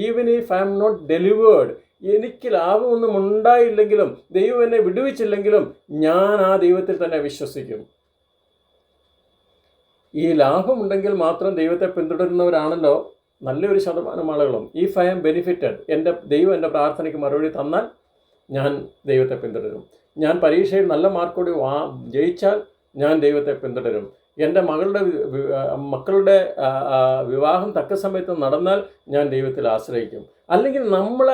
even if I am not delivered, എനിക്ക് ലാഭമൊന്നും ഉണ്ടായില്ലെങ്കിലും ദൈവം എന്നെ വിടുവിച്ചില്ലെങ്കിലും ഞാൻ ആ ദൈവത്തിൽ തന്നെ വിശ്വസിക്കും. ഈ ലാഭമുണ്ടെങ്കിൽ മാത്രം ദൈവത്തെ പിന്തുടരുന്നവരാണല്ലോ നല്ലൊരു ശതമാനം ആളുകളും. ഇഫ് ഐ ആം ബെനിഫിറ്റഡ്, ദൈവം എൻ്റെ പ്രാർത്ഥനയ്ക്ക് മറുപടി തന്നാൽ ഞാൻ ദൈവത്തെ പിന്തുടരും. ഞാൻ പരീക്ഷയിൽ നല്ല മാർക്കോടെ ജയിച്ചാൽ ഞാൻ ദൈവത്തെ പിന്തുടരും. എൻ്റെ മക്കളുടെ വിവാഹം തക്ക സമയത്ത് നടന്നാൽ ഞാൻ ദൈവത്തിൽ ആശ്രയിക്കും. അല്ലെങ്കിൽ നമ്മൾ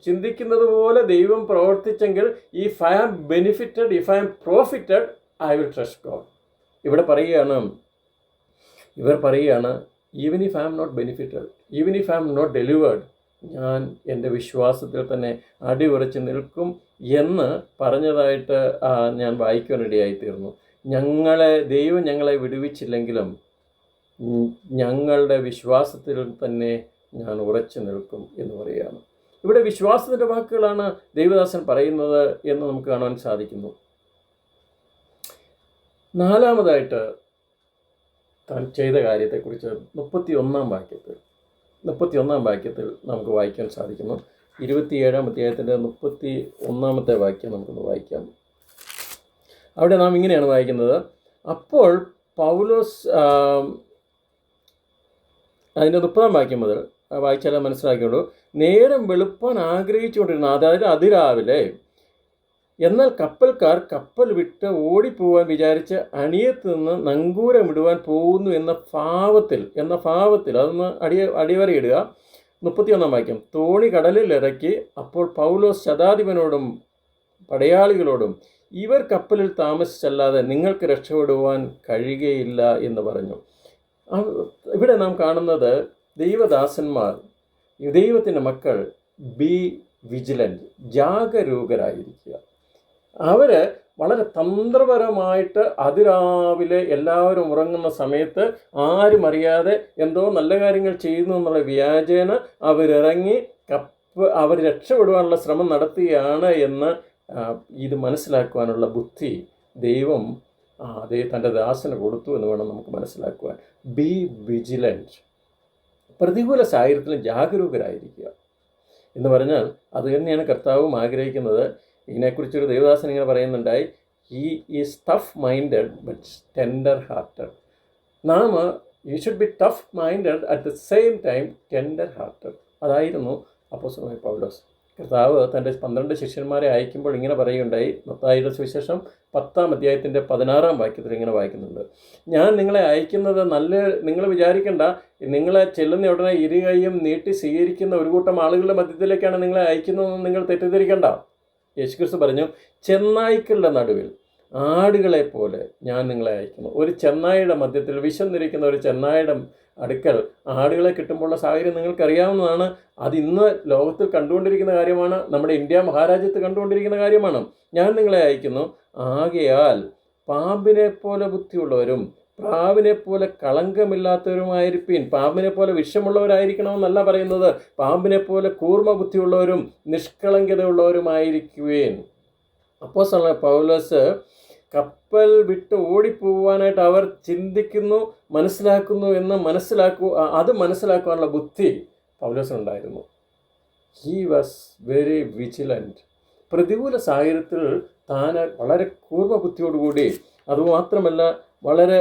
ചിന്തിക്കുന്നത് പോലെ ദൈവം പ്രവർത്തിച്ചെങ്കിൽ if I am benefited, if I am profited, I will trust God. ഇവർ പറയുകയാണ് even if I am not benefited, even if I am not delivered, ഞാൻ എൻ്റെ വിശ്വാസത്തിൽ തന്നെ അടിയുറച്ച് നിൽക്കും എന്ന് പറഞ്ഞതായിട്ട് ഞാൻ വായിക്കാനിടയായിത്തീർന്നു. ദൈവം ഞങ്ങളെ വിടുവിച്ചില്ലെങ്കിലും ഞങ്ങളുടെ വിശ്വാസത്തിൽ തന്നെ ഞാൻ ഉറച്ചു നിൽക്കും എന്ന് പറയുകയാണ്. ഇവിടെ വിശ്വാസത്തിൻ്റെ വാക്കുകളാണ് ദൈവദാസൻ പറയുന്നത് എന്ന് നമുക്ക് കാണാൻ സാധിക്കുന്നു. 4-മതായിട്ട് താൻ ചെയ്ത കാര്യത്തെക്കുറിച്ച് 31-ാം വാക്യത്തിൽ നമുക്ക് വായിക്കാൻ സാധിക്കുന്നു. 27-ാം അധ്യായത്തിൻ്റെ 31-ാമത്തെ വാക്യം നമുക്കൊന്ന് വായിക്കാം. അവിടെ നാം ഇങ്ങനെയാണ് വായിക്കുന്നത്. അപ്പോൾ പൗലോസ്, അതിൻ്റെ 30-ാം വാക്യം മുതൽ വായിച്ചാലേ മനസ്സിലാക്കിയുള്ളൂ. നേരം വെളുപ്പാൻ ആഗ്രഹിച്ചുകൊണ്ടിരുന്ന, അതായത് അതിരാവിലെ, എന്നാൽ കപ്പൽക്കാർ കപ്പൽ വിട്ട് ഓടിപ്പോവാൻ വിചാരിച്ച് അണിയത്ത് നിന്ന് നങ്കൂരമിടുവാൻ പോകുന്നു എന്ന ഭാവത്തിൽ അതൊന്ന് അടിവരയിടുക. 31-ാം വാക്യം. തോണി കടലിൽ ഇറക്കി. അപ്പോൾ പൗലോസ് ശതാധിപനോടും പടയാളികളോടും, ഇവർ കപ്പലിൽ താമസിച്ചല്ലാതെ നിങ്ങൾക്ക് രക്ഷപ്പെടുവാൻ കഴിയുകയില്ല എന്ന് പറഞ്ഞു. ഇവിടെ നാം കാണുന്നത് ദൈവദാസന്മാർ, ദൈവത്തിൻ്റെ മക്കൾ ബി വിജിലൻറ്റ്, ജാഗരൂകരായിരിക്കുക. അവർ വളരെ തന്ത്രപരമായിട്ട് അതിരാവിലെ എല്ലാവരും ഉറങ്ങുന്ന സമയത്ത് ആരും അറിയാതെ എന്തോ നല്ല കാര്യങ്ങൾ ചെയ്യുന്നു എന്നുള്ള വ്യാജേന അവരിറങ്ങി അവർ രക്ഷപ്പെടുവാനുള്ള ശ്രമം നടത്തുകയാണ് എന്ന് ഇത് മനസ്സിലാക്കുവാനുള്ള ബുദ്ധി ദൈവം തൻ്റെ ദാസന് കൊടുത്തു എന്ന് വേണം നമുക്ക് മനസ്സിലാക്കുവാൻ. ബി വിജിലൻറ്റ്, പ്രതികൂല സാഹചര്യത്തിലും ജാഗരൂകരായിരിക്കുക എന്ന് പറഞ്ഞാൽ അത് തന്നെയാണ് കർത്താവും ആഗ്രഹിക്കുന്നത്. ഇതിനെക്കുറിച്ചൊരു ദേവദാസൻ ഇങ്ങനെ പറയുന്നുണ്ടായി, he is tough minded but tender hearted. You should be tough minded at the same time tender hearted. അതായിരുന്നു അപ്പോസ്തലനായ പൗലോസ്. കർത്താവ് തൻ്റെ 12 ശിഷ്യന്മാരെ അയക്കുമ്പോൾ ഇങ്ങനെ പറയുകയുണ്ടായി. മത്തായിയുടെ സുവിശേഷം 10-ാം അധ്യായത്തിൻ്റെ 16-ാം വാക്യത്തിൽ ഇങ്ങനെ വായിക്കുന്നുണ്ട്. ഞാൻ നിങ്ങളെ അയക്കുന്നത് നിങ്ങൾ വിചാരിക്കേണ്ട, നിങ്ങളെ ചെല്ലുന്ന ഉടനെ ഇരുകൈയും നീട്ടി സ്വീകരിക്കുന്ന ഒരു കൂട്ടം ആളുകളുടെ മധ്യത്തിലേക്കാണ് നിങ്ങളെ അയക്കുന്നതെന്ന് നിങ്ങൾ തെറ്റിദ്ധരിക്കേണ്ട. യേശുക്രിസ്തു പറഞ്ഞു, ചെന്നായ്ക്കളുടെ നടുവിൽ ആടുകളെ പോലെ ഞാൻ നിങ്ങളെ അയക്കുന്നു. ഒരു ചെന്നായുടെ മധ്യത്തിൽ, വിശന്നിരിക്കുന്ന ഒരു ചെന്നായുടെ അടുക്കൽ ആടുകളെ കിട്ടുമ്പോഴുള്ള സാഹചര്യം നിങ്ങൾക്കറിയാവുന്നതാണ്. അത് ഇന്ന് ലോകത്തിൽ കണ്ടുകൊണ്ടിരിക്കുന്ന കാര്യമാണ്, നമ്മുടെ ഇന്ത്യ മഹാരാജ്യത്ത് കണ്ടുകൊണ്ടിരിക്കുന്ന കാര്യമാണ്. ഞാൻ നിങ്ങളെ അയക്കുന്നു. ആകയാൽ പാമ്പിനെ പോലെ ബുദ്ധിയുള്ളവരും പ്രാവിനെ പോലെ കളങ്കമില്ലാത്തവരുമായിരിപ്പീൻ. പാമ്പിനെ പോലെ വിഷമുള്ളവരായിരിക്കണമെന്നല്ല പറയുന്നത്, പാമ്പിനെ പോലെ കൂർമ്മ ബുദ്ധിയുള്ളവരും നിഷ്കളങ്കതയുള്ളവരുമായിരിക്കുവേൻ. അപ്പോസ്തലനായ പൗലോസ് കപ്പൽ വിട്ട് ഓടിപ്പോവാനായിട്ട് അവർ ചിന്തിക്കുന്നു, മനസ്സിലാക്കുന്നു എന്ന് അത് മനസ്സിലാക്കുവാനുള്ള ബുദ്ധി പൗലോസിനുണ്ടായിരുന്നു. He was very vigilant. പ്രതികൂല സാഹചര്യത്തിൽ താൻ വളരെ കൂർമ്മ ബുദ്ധിയോടുകൂടി, അതുമാത്രമല്ല വളരെ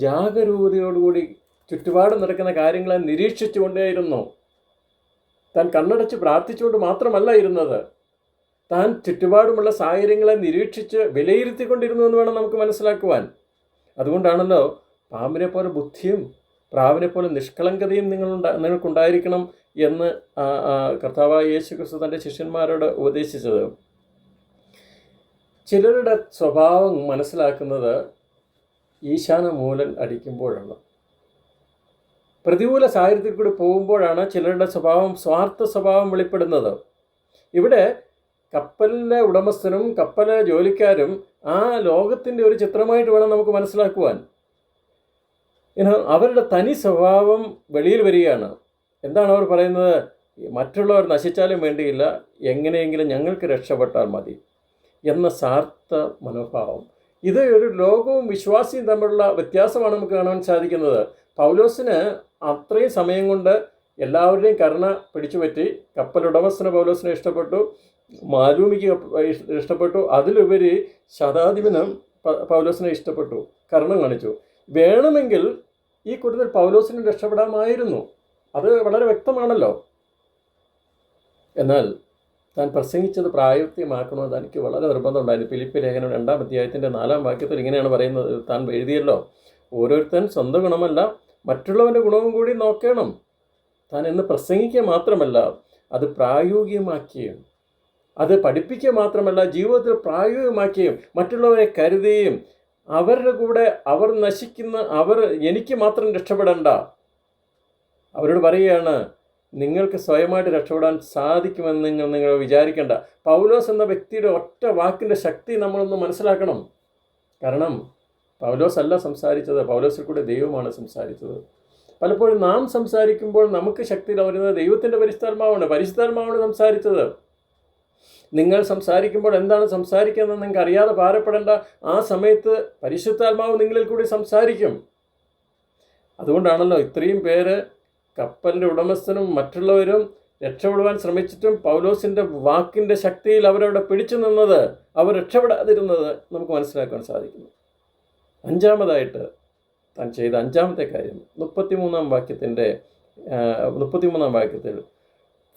ജാഗരൂകതയോടുകൂടി ചുറ്റുപാടും നടക്കുന്ന കാര്യങ്ങളെ നിരീക്ഷിച്ചു കൊണ്ടേയിരുന്നു. താൻ കണ്ണടച്ച് പ്രാർത്ഥിച്ചുകൊണ്ട് മാത്രമല്ല ഇരുന്നത്, താൻ ചുറ്റുപാടുമുള്ള സാഹചര്യങ്ങളെ നിരീക്ഷിച്ച് വിലയിരുത്തിക്കൊണ്ടിരുന്നു എന്ന് വേണം നമുക്ക് മനസ്സിലാക്കുവാൻ. അതുകൊണ്ടാണല്ലോ പാമ്പിനെ പോലെ ബുദ്ധിയും പ്രാവിനെ പോലെ നിഷ്കളങ്കതയും നിങ്ങൾക്കുണ്ടായിരിക്കണം എന്ന് കർത്താവായ യേശു ക്രിസ്തു തൻ്റെ ശിഷ്യന്മാരോട് ഉപദേശിച്ചത്. ചിലരുടെ സ്വഭാവം മനസ്സിലാക്കുന്നത് ഈശാന മൂലൻ അടിക്കുമ്പോഴാണ്. പ്രതികൂല സാഹചര്യത്തിൽ കൂടി പോകുമ്പോഴാണ് ചിലരുടെ സ്വാർത്ഥ സ്വഭാവം വെളിപ്പെടുന്നത്. ഇവിടെ കപ്പലിൻ്റെ ഉടമസ്ഥനും കപ്പലിലെ ജോലിക്കാരും ആ ലോകത്തിൻ്റെ ഒരു ചിത്രമായിട്ട് വേണം നമുക്ക് മനസ്സിലാക്കുവാൻ. അവരുടെ തനി സ്വഭാവം വെളിയിൽ വരികയാണ്. എന്താണ് അവർ പറയുന്നത്? മറ്റുള്ളവർ നശിച്ചാലും വേണ്ടിയില്ല, എങ്ങനെയെങ്കിലും ഞങ്ങൾക്ക് രക്ഷപ്പെട്ടാൽ മതി എന്ന സ്വാർത്ഥ മനോഭാവം. ഇത് ഒരു ലോകവും വിശ്വാസിയും തമ്മിലുള്ള വ്യത്യാസമാണ് നമുക്ക് കാണാൻ സാധിക്കുന്നത്. പൗലോസിന് അത്രയും സമയം കൊണ്ട് എല്ലാവരുടെയും കരുണ പിടിച്ചു പറ്റി. കപ്പലുടമസ്ഥന് പൗലോസിനെ ഇഷ്ടപ്പെട്ടു, മാലൂമിക്ക് ഇഷ്ടപ്പെട്ടു, അതിലുപരി ശതാധിപനും പൗലോസിനെ ഇഷ്ടപ്പെട്ടു, കരുണ കാണിച്ചു. വേണമെങ്കിൽ ഈ കൂട്ടത്തിൽ പൗലോസിന് രക്ഷപ്പെടാമായിരുന്നു, അത് വളരെ വ്യക്തമാണല്ലോ. എന്നാൽ താൻ പ്രസംഗിച്ചത് പ്രാവർത്തികമാക്കണമെന്ന് എനിക്ക് വളരെ നിർബന്ധമുണ്ടായിരുന്നു. ഫിലിപ്പി ലേഖനം 2-ാം അധ്യായത്തിൻ്റെ 4-ാം വാക്യത്തിൽ ഇങ്ങനെയാണ് പറയുന്നത്. താൻ എഴുതിയല്ലോ, ഓരോരുത്തൻ സ്വന്തം ഗുണമല്ല മറ്റുള്ളവൻ്റെ ഗുണവും കൂടി നോക്കണം. താൻ എന്ന് പ്രസംഗിക്കുക മാത്രമല്ല, അത് പ്രായോഗികമാക്കുകയും അത് പഠിപ്പിക്കുക മാത്രമല്ല, ജീവിതത്തിൽ പ്രായോഗികമാക്കുകയും മറ്റുള്ളവരെ കരുതുകയും അവരുടെ കൂടെ എനിക്ക് മാത്രം രക്ഷപ്പെടേണ്ട, അവരോട് പറയുകയാണ്, നിങ്ങൾക്ക് സ്വയമായിട്ട് രക്ഷപ്പെടാൻ സാധിക്കുമെന്ന് നിങ്ങൾ വിചാരിക്കേണ്ട. പൗലോസ് എന്ന വ്യക്തിയുടെ ഒറ്റ വാക്കിൻ്റെ ശക്തി നമ്മളൊന്ന് മനസ്സിലാക്കണം. കാരണം പൗലോസ് അല്ല സംസാരിച്ചത്, പൗലോസിൽ കൂടെ ദൈവമാണ് സംസാരിച്ചത്. പലപ്പോഴും നാം സംസാരിക്കുമ്പോൾ നമുക്ക് ശക്തി വരുന്നത് ദൈവത്തിൻ്റെ പരിശുദ്ധാത്മാവാണ് സംസാരിച്ചത്. നിങ്ങൾ സംസാരിക്കുമ്പോൾ എന്താണ് സംസാരിക്കുന്നത് നിങ്ങൾക്ക് അറിയാതെ ഭാരപ്പെടേണ്ട. ആ സമയത്ത് പരിശുദ്ധാത്മാവ് നിങ്ങളിൽ കൂടി സംസാരിക്കും. അതുകൊണ്ടാണല്ലോ ഇത്രയും പേര്, കപ്പലിൻ്റെ ഉടമസ്ഥനും മറ്റുള്ളവരും രക്ഷപ്പെടുവാൻ ശ്രമിച്ചിട്ടും പൗലോസിൻ്റെ വാക്കിൻ്റെ ശക്തിയിൽ അവരവിടെ പിടിച്ചു നിന്നത്, അവർ രക്ഷപ്പെടാതിരുന്നത് നമുക്ക് മനസ്സിലാക്കാൻ സാധിക്കുന്നു. അഞ്ചാമതായിട്ട് താൻ ചെയ്ത അഞ്ചാമത്തെ കാര്യം 33-ാം വാക്യത്തിൽ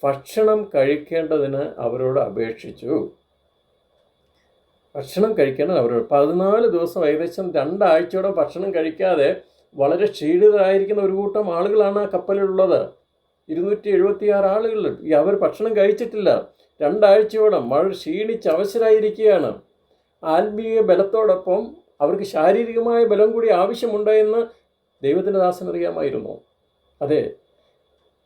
ഭക്ഷണം കഴിക്കേണ്ടതിന് അവരോട് അപേക്ഷിച്ചു. ഭക്ഷണം കഴിക്കേണ്ടത് അവരോട് 14 ദിവസം, ഏകദേശം 2 ആഴ്ചയോടെ ഭക്ഷണം കഴിക്കാതെ വളരെ ക്ഷീണിതരായിരിക്കുന്ന ഒരു കൂട്ടം ആളുകളാണ് ആ കപ്പലിലുള്ളത്. 276 ആളുകൾ. അവർ ഭക്ഷണം കഴിച്ചിട്ടില്ല. 2 ആഴ്ചയോളം വളരെ ക്ഷീണിച്ച് അവശരായിരിക്കുകയാണ്. ആത്മീയ ബലത്തോടൊപ്പം അവർക്ക് ശാരീരികമായ ബലം കൂടി ആവശ്യമുണ്ട് എന്ന് ദൈവത്തിൻ്റെ ദാസൻ അറിയാമായിരുന്നു. അതെ,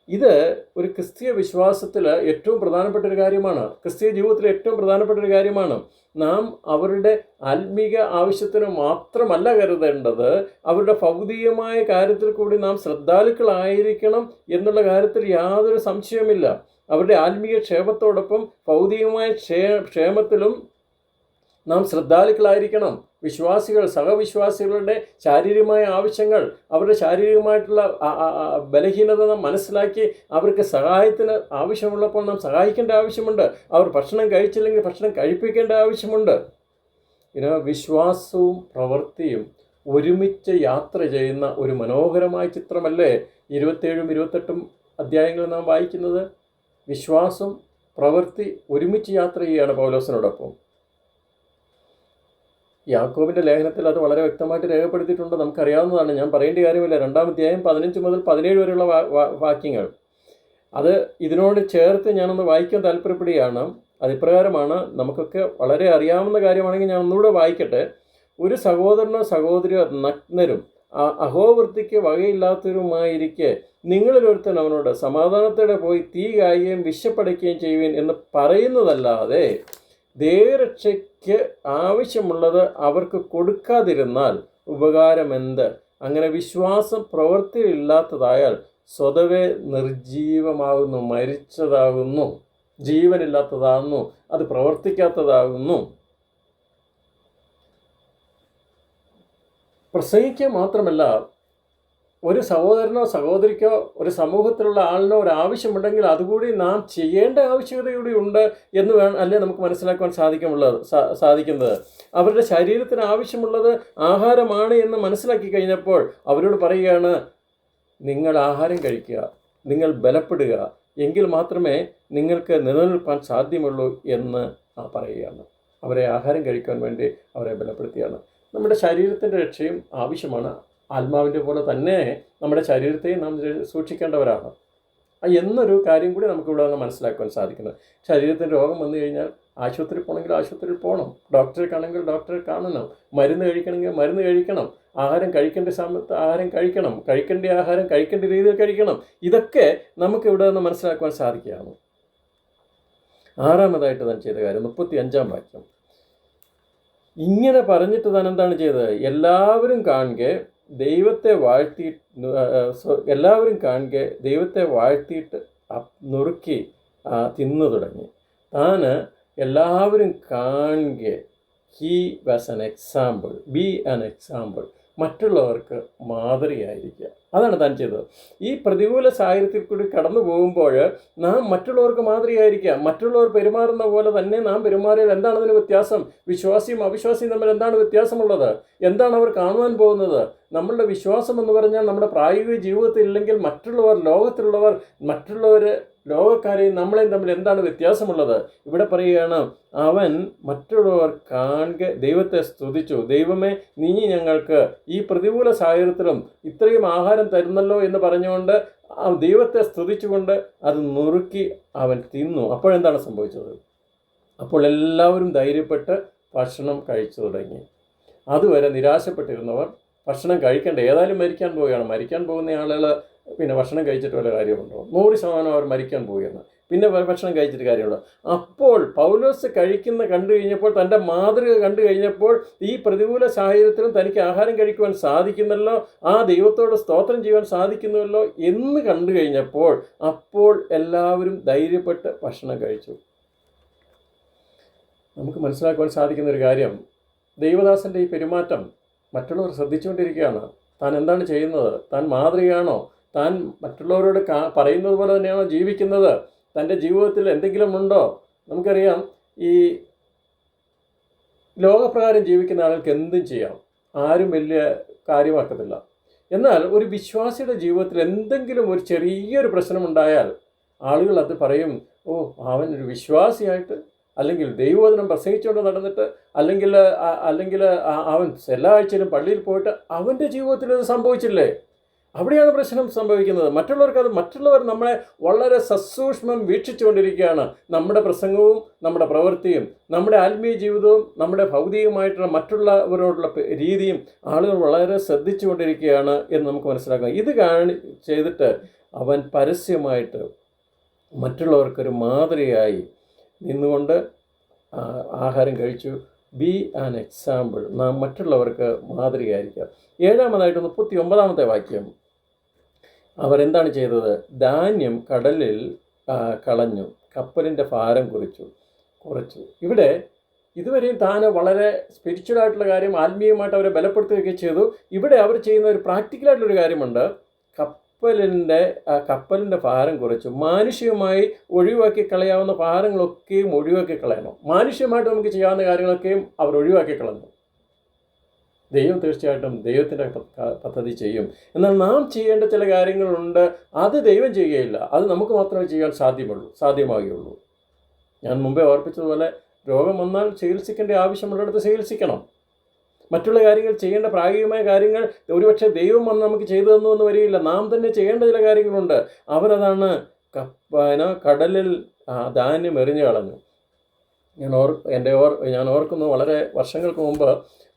ഇത് ഒരു ക്രിസ്തീയ വിശ്വാസത്തിൽ ഏറ്റവും പ്രധാനപ്പെട്ട ഒരു കാര്യമാണ്. ക്രിസ്തീയ ജീവിതത്തിൽ ഏറ്റവും പ്രധാനപ്പെട്ട ഒരു കാര്യമാണ്. നാം അവരുടെ ആത്മീക ആവശ്യത്തിന് മാത്രമല്ല കരുതേണ്ടത്, അവരുടെ ഭൗതികമായ കാര്യത്തിൽ കൂടി നാം ശ്രദ്ധാലുക്കളായിരിക്കണം എന്നുള്ള കാര്യത്തിൽ യാതൊരു സംശയവുമില്ല. അവരുടെ ആത്മീയ ക്ഷേമത്തോടൊപ്പം ഭൗതികമായ ക്ഷേമത്തിലും നാം ശ്രദ്ധാലുക്കളായിരിക്കണം. സഹവിശ്വാസികളുടെ ശാരീരികമായ ആവശ്യങ്ങൾ, അവരുടെ ശാരീരികമായിട്ടുള്ള ബലഹീനത നാം മനസ്സിലാക്കി അവർക്ക് സഹായത്തിന് ആവശ്യമുള്ളപ്പോൾ നാം സഹായിക്കേണ്ട ആവശ്യമുണ്ട്. അവർ ഭക്ഷണം കഴിച്ചില്ലെങ്കിൽ ഭക്ഷണം കഴിപ്പിക്കേണ്ട ആവശ്യമുണ്ട്. വിശ്വാസവും പ്രവൃത്തിയും ഒരുമിച്ച് യാത്ര ചെയ്യുന്ന ഒരു മനോഹരമായ ചിത്രമല്ലേ 27-ഉം 28-ഉം അധ്യായങ്ങളിൽ നാം വായിക്കുന്നത്? വിശ്വാസം പ്രവൃത്തി ഒരുമിച്ച് യാത്ര ചെയ്യുകയാണ് പൗലോസിനോടൊപ്പം. യാക്കോബിൻ്റെ ലേഖനത്തിൽ അത് വളരെ വ്യക്തമായിട്ട് രേഖപ്പെടുത്തിയിട്ടുണ്ട്, നമുക്കറിയാവുന്നതാണ്, ഞാൻ പറയേണ്ട കാര്യമില്ല. 2-ാം അധ്യായം 15 മുതൽ 17 വരെയുള്ള വാക്യങ്ങൾ, അത് ഇതിനോട് ചേർത്ത് ഞാനൊന്ന് വായിക്കാൻ താല്പര്യപ്പെടുകയാണ്. അതിപ്രകാരമാണ്, നമുക്കൊക്കെ വളരെ അറിയാവുന്ന കാര്യമാണെങ്കിൽ ഞാൻ ഒന്നുകൂടെ വായിക്കട്ടെ. ഒരു സഹോദരനോ സഹോദരിയോ നഗ്നരും അഹോവൃത്തിക്ക് വകയില്ലാത്തവരുമായിരിക്കെ നിങ്ങളിലൊരുത്തൻ അവനോട് സമാധാനത്തോടെ പോയി തീ കായുകയും വിശപ്പടയ്ക്കുകയും ചെയ്യുവിൻ എന്ന് പറയുന്നതല്ലാതെ ദേഹരക്ഷയ്ക്ക് ആവശ്യമുള്ളത് അവർക്ക് കൊടുക്കാതിരുന്നാൽ ഉപകാരമെന്ത്? അങ്ങനെ വിശ്വാസം പ്രവൃത്തിയില്ലാത്തതായാൽ സ്വതവേ നിർജീവമാകുന്നു, മരിച്ചതാകുന്നു. ജീവനില്ലാത്തതാകുന്നു, അത് പ്രവർത്തിക്കാത്തതാകുന്നു. പ്രസംഗിക്കുക മാത്രമല്ല, ഒരു സഹോദരനോ സഹോദരിക്കോ ഒരു സമൂഹത്തിലുള്ള ആളിനോ ഒരു ആവശ്യമുണ്ടെങ്കിൽ അതുകൂടി നാം ചെയ്യേണ്ട ആവശ്യകതയൂടി ഉണ്ട് എന്ന് അല്ലേ നമുക്ക് മനസ്സിലാക്കുവാൻ സാധിക്കുന്നത്. അവരുടെ ശരീരത്തിന് ആവശ്യമുള്ളത് ആഹാരമാണ് എന്ന് മനസ്സിലാക്കി കഴിഞ്ഞപ്പോൾ അവരോട് പറയുകയാണ്, നിങ്ങൾ ആഹാരം കഴിക്കുക, നിങ്ങൾ ബലപ്പെടുക, എങ്കിൽ മാത്രമേ നിങ്ങൾക്ക് നിലനിൽപ്പാൻ സാധ്യമുള്ളൂ എന്ന് പറയുകയാണ്. അവരെ ആഹാരം കഴിക്കാൻ വേണ്ടി അവരെ ബലപ്പെടുത്തിയാണ്. നമ്മുടെ ശരീരത്തിൻ്റെ രക്ഷയും ആവശ്യമാണ്. ആത്മാവിൻ്റെ പോലെ തന്നെ നമ്മുടെ ശരീരത്തെയും നാം സൂക്ഷിക്കേണ്ടവരാണ് എന്നൊരു കാര്യം കൂടി നമുക്കിവിടെ നിന്ന് മനസ്സിലാക്കുവാൻ സാധിക്കുന്നത്. ശരീരത്തിന് രോഗം വന്നു കഴിഞ്ഞാൽ ആശുപത്രിയിൽ പോകണമെങ്കിൽ ആശുപത്രിയിൽ പോകണം, ഡോക്ടറെ കാണണമെങ്കിൽ ഡോക്ടറെ കാണണം, മരുന്ന് കഴിക്കണമെങ്കിൽ മരുന്ന് കഴിക്കണം, ആഹാരം കഴിക്കേണ്ട സമയത്ത് ആഹാരം കഴിക്കണം, കഴിക്കേണ്ട ആഹാരം കഴിക്കേണ്ട രീതിയിൽ കഴിക്കണം. ഇതൊക്കെ നമുക്കിവിടെ നിന്ന് മനസ്സിലാക്കുവാൻ സാധിക്കുകയാണ്. ആറാമതായിട്ട് താൻ ചെയ്ത കാര്യം 35-ാം വാക്യം. ഇങ്ങനെ പറഞ്ഞിട്ട് താൻ എന്താണ് ചെയ്തത്? എല്ലാവരും കാണുക ദൈവത്തെ വാഴ്ത്തിയിട്ട് നുറുക്കി തിന്നു തുടങ്ങി. താൻ എല്ലാവരും കാണുക, he was an example, B an example, മറ്റുള്ളവർക്ക് മാതൃകയായിരിക്കുക. അതാണ് താൻ ചെയ്തത്. ഈ പ്രതികൂല സാഹചര്യത്തിൽ കൂടി കടന്നു പോകുമ്പോൾ നാം മറ്റുള്ളവർക്ക് മാതൃകയായിരിക്കുക. മറ്റുള്ളവർ പെരുമാറുന്ന പോലെ തന്നെ നാം പെരുമാറിയാൽ എന്താണ് അതിന് വ്യത്യാസം? വിശ്വാസിയും അവിശ്വാസിയും തമ്മിൽ എന്താണ് വ്യത്യാസമുള്ളത്? എന്താണ് അവർ കാണുവാൻ പോകുന്നത്? നമ്മളുടെ വിശ്വാസം എന്ന് പറഞ്ഞാൽ നമ്മുടെ പ്രായോഗിക ജീവിതത്തിൽ ഇല്ലെങ്കിൽ മറ്റുള്ളവർ ലോകക്കാരെയും നമ്മളെയും തമ്മിൽ എന്താണ് വ്യത്യാസമുള്ളത്? ഇവിടെ പറയുകയാണ്, അവൻ മറ്റുള്ളവർ കാണുക ദൈവത്തെ സ്തുതിച്ചു. ദൈവമേ, നീ ഞങ്ങൾക്ക് ഈ പ്രതികൂല സാഹചര്യത്തിലും ഇത്രയും ആഹാരം തരുന്നല്ലോ എന്ന് പറഞ്ഞുകൊണ്ട് ദൈവത്തെ സ്തുതിച്ചുകൊണ്ട് അത് നുറുക്കി അവൻ തിന്നു. അപ്പോഴെന്താണ് സംഭവിച്ചത്? അപ്പോൾ എല്ലാവരും ധൈര്യപ്പെട്ട് ഭക്ഷണം കഴിച്ചു തുടങ്ങി. അതുവരെ നിരാശപ്പെട്ടിരുന്നവർ ഭക്ഷണം കഴിക്കേണ്ട, ഏതായാലും മരിക്കാൻ പോവുകയാണ്, മരിക്കാൻ പോകുന്ന ആളുകൾ പിന്നെ ഭക്ഷണം കഴിച്ചിട്ട് വല്ല കാര്യമുണ്ടോ? 100% അവർ മരിക്കാൻ പോവുകയാണ്, പിന്നെ ഭക്ഷണം കഴിച്ചിട്ട് കാര്യമുണ്ടോ? അപ്പോൾ പൗലോസ് കണ്ടു കഴിഞ്ഞപ്പോൾ, തൻ്റെ മാതൃക കണ്ടു കഴിഞ്ഞപ്പോൾ, ഈ പ്രതികൂല സാഹചര്യത്തിലും തനിക്ക് ആഹാരം കഴിക്കുവാൻ സാധിക്കുന്നല്ലോ, ആ ദൈവത്തോട് സ്തോത്രം ചെയ്യുവാൻ സാധിക്കുന്നുവല്ലോ എന്ന് കണ്ടു കഴിഞ്ഞപ്പോൾ അപ്പോൾ എല്ലാവരും ധൈര്യപ്പെട്ട് ഭക്ഷണം കഴിച്ചു. നമുക്ക് മനസ്സിലാക്കുവാൻ സാധിക്കുന്ന ഒരു കാര്യം, ദൈവദാസൻ്റെ ഈ പെരുമാറ്റം മറ്റുള്ളവർ ശ്രദ്ധിച്ചുകൊണ്ടിരിക്കുകയാണ്. താൻ എന്താണ് ചെയ്യുന്നത്? താൻ മാതൃകയാണോ? താൻ മറ്റുള്ളവരോട് പറയുന്നത് പോലെ തന്നെയാണോ ജീവിക്കുന്നത്? തൻ്റെ ജീവിതത്തിൽ എന്തെങ്കിലും ഉണ്ടോ? നമുക്കറിയാം, ഈ ലോകപ്രകാരം ജീവിക്കുന്ന ആൾക്ക് എന്തും ചെയ്യാം, ആരും വലിയ കാര്യമാക്കത്തില്ല. എന്നാൽ ഒരു വിശ്വാസിയുടെ ജീവിതത്തിൽ എന്തെങ്കിലും ഒരു ചെറിയൊരു പ്രശ്നമുണ്ടായാൽ ആളുകൾ അത് പറയും, ഓ, അവനൊരു വിശ്വാസിയായിട്ട്, അല്ലെങ്കിൽ ദൈവവചനം പ്രസംഗിച്ചുകൊണ്ട് നടന്നിട്ട്, അല്ലെങ്കിൽ അവൻ എല്ലാ ആഴ്ചയിലും പള്ളിയിൽ പോയിട്ട് അവൻ്റെ ജീവിതത്തിൽ അത് സംഭവിച്ചില്ലേ? അവിടെയാണ് പ്രശ്നം സംഭവിക്കുന്നത്. മറ്റുള്ളവർ നമ്മളെ വളരെ സസൂക്ഷ്മം വീക്ഷിച്ചുകൊണ്ടിരിക്കുകയാണ്. നമ്മുടെ പ്രസംഗവും നമ്മുടെ പ്രവൃത്തിയും നമ്മുടെ ആത്മീയ ജീവിതവും നമ്മുടെ ഭൗതികമായിട്ടുള്ള മറ്റുള്ളവരോടുള്ള രീതിയും ആളുകൾ വളരെ ശ്രദ്ധിച്ചുകൊണ്ടിരിക്കുകയാണ് എന്ന് നമുക്ക് മനസ്സിലാക്കാം. ഇത് ചെയ്തിട്ട് അവൻ പരസ്യമായിട്ട് മറ്റുള്ളവർക്കൊരു മാതൃകയായി നിന്നുകൊണ്ട് ആഹാരം കഴിച്ചു. ബി ആൻ എക്സാമ്പിൾ, നാം മറ്റുള്ളവർക്ക് മാതൃകയായിരിക്കാം. 7-ാമതായിട്ട് 39-ാമത്തെ വാക്യം. അവരെന്താണ് ചെയ്തത്? ധാന്യം കടലിൽ കളഞ്ഞു, കപ്പലിൻ്റെ ഭാരം കുറച്ചു. ഇവിടെ ഇതുവരെയും താൻ വളരെ സ്പിരിച്വലായിട്ടുള്ള കാര്യം, ആത്മീയമായിട്ട് അവരെ ബലപ്പെടുത്തുകയൊക്കെ ചെയ്തു. ഇവിടെ അവർ ചെയ്യുന്ന ഒരു പ്രാക്ടിക്കലായിട്ടുള്ളൊരു കാര്യമുണ്ട്. കപ്പലിൻ്റെ ഭാരം കുറച്ചു. മാനുഷികമായി ഒഴിവാക്കി കളയാവുന്ന ഭാരങ്ങളൊക്കെയും ഒഴിവാക്കി കളയണം. മാനുഷികമായിട്ട് നമുക്ക് ചെയ്യാവുന്ന കാര്യങ്ങളൊക്കെയും അവർ ഒഴിവാക്കി കളഞ്ഞു. ദൈവം തീർച്ചയായിട്ടും ദൈവത്തിൻ്റെ പദ്ധതി ചെയ്യും. എന്നാൽ നാം ചെയ്യേണ്ട ചില കാര്യങ്ങളുണ്ട്, അത് ദൈവം ചെയ്യുകയില്ല. അത് നമുക്ക് മാത്രമേ ചെയ്യാൻ സാധ്യമാകുകയുള്ളൂ. ഞാൻ മുമ്പേ ഓർപ്പിച്ചതുപോലെ, രോഗം വന്നാൽ ചികിത്സിക്കേണ്ട ആവശ്യമുള്ളിടത്ത് ചികിത്സിക്കണം. മറ്റുള്ള കാര്യങ്ങൾ, ചെയ്യേണ്ട പ്രായോഗികമായ കാര്യങ്ങൾ ഒരുപക്ഷെ ദൈവം വന്ന് നമുക്ക് ചെയ്തു തന്നു എന്ന് വരികയില്ല. നാം തന്നെ ചെയ്യേണ്ട ചില കാര്യങ്ങളുണ്ട്. അവരതാണ് കടലിൽ ധാന്യം എറിഞ്ഞു കളഞ്ഞു. ഞാൻ ഓർക്കുന്നു, വളരെ വർഷങ്ങൾക്ക് മുമ്പ്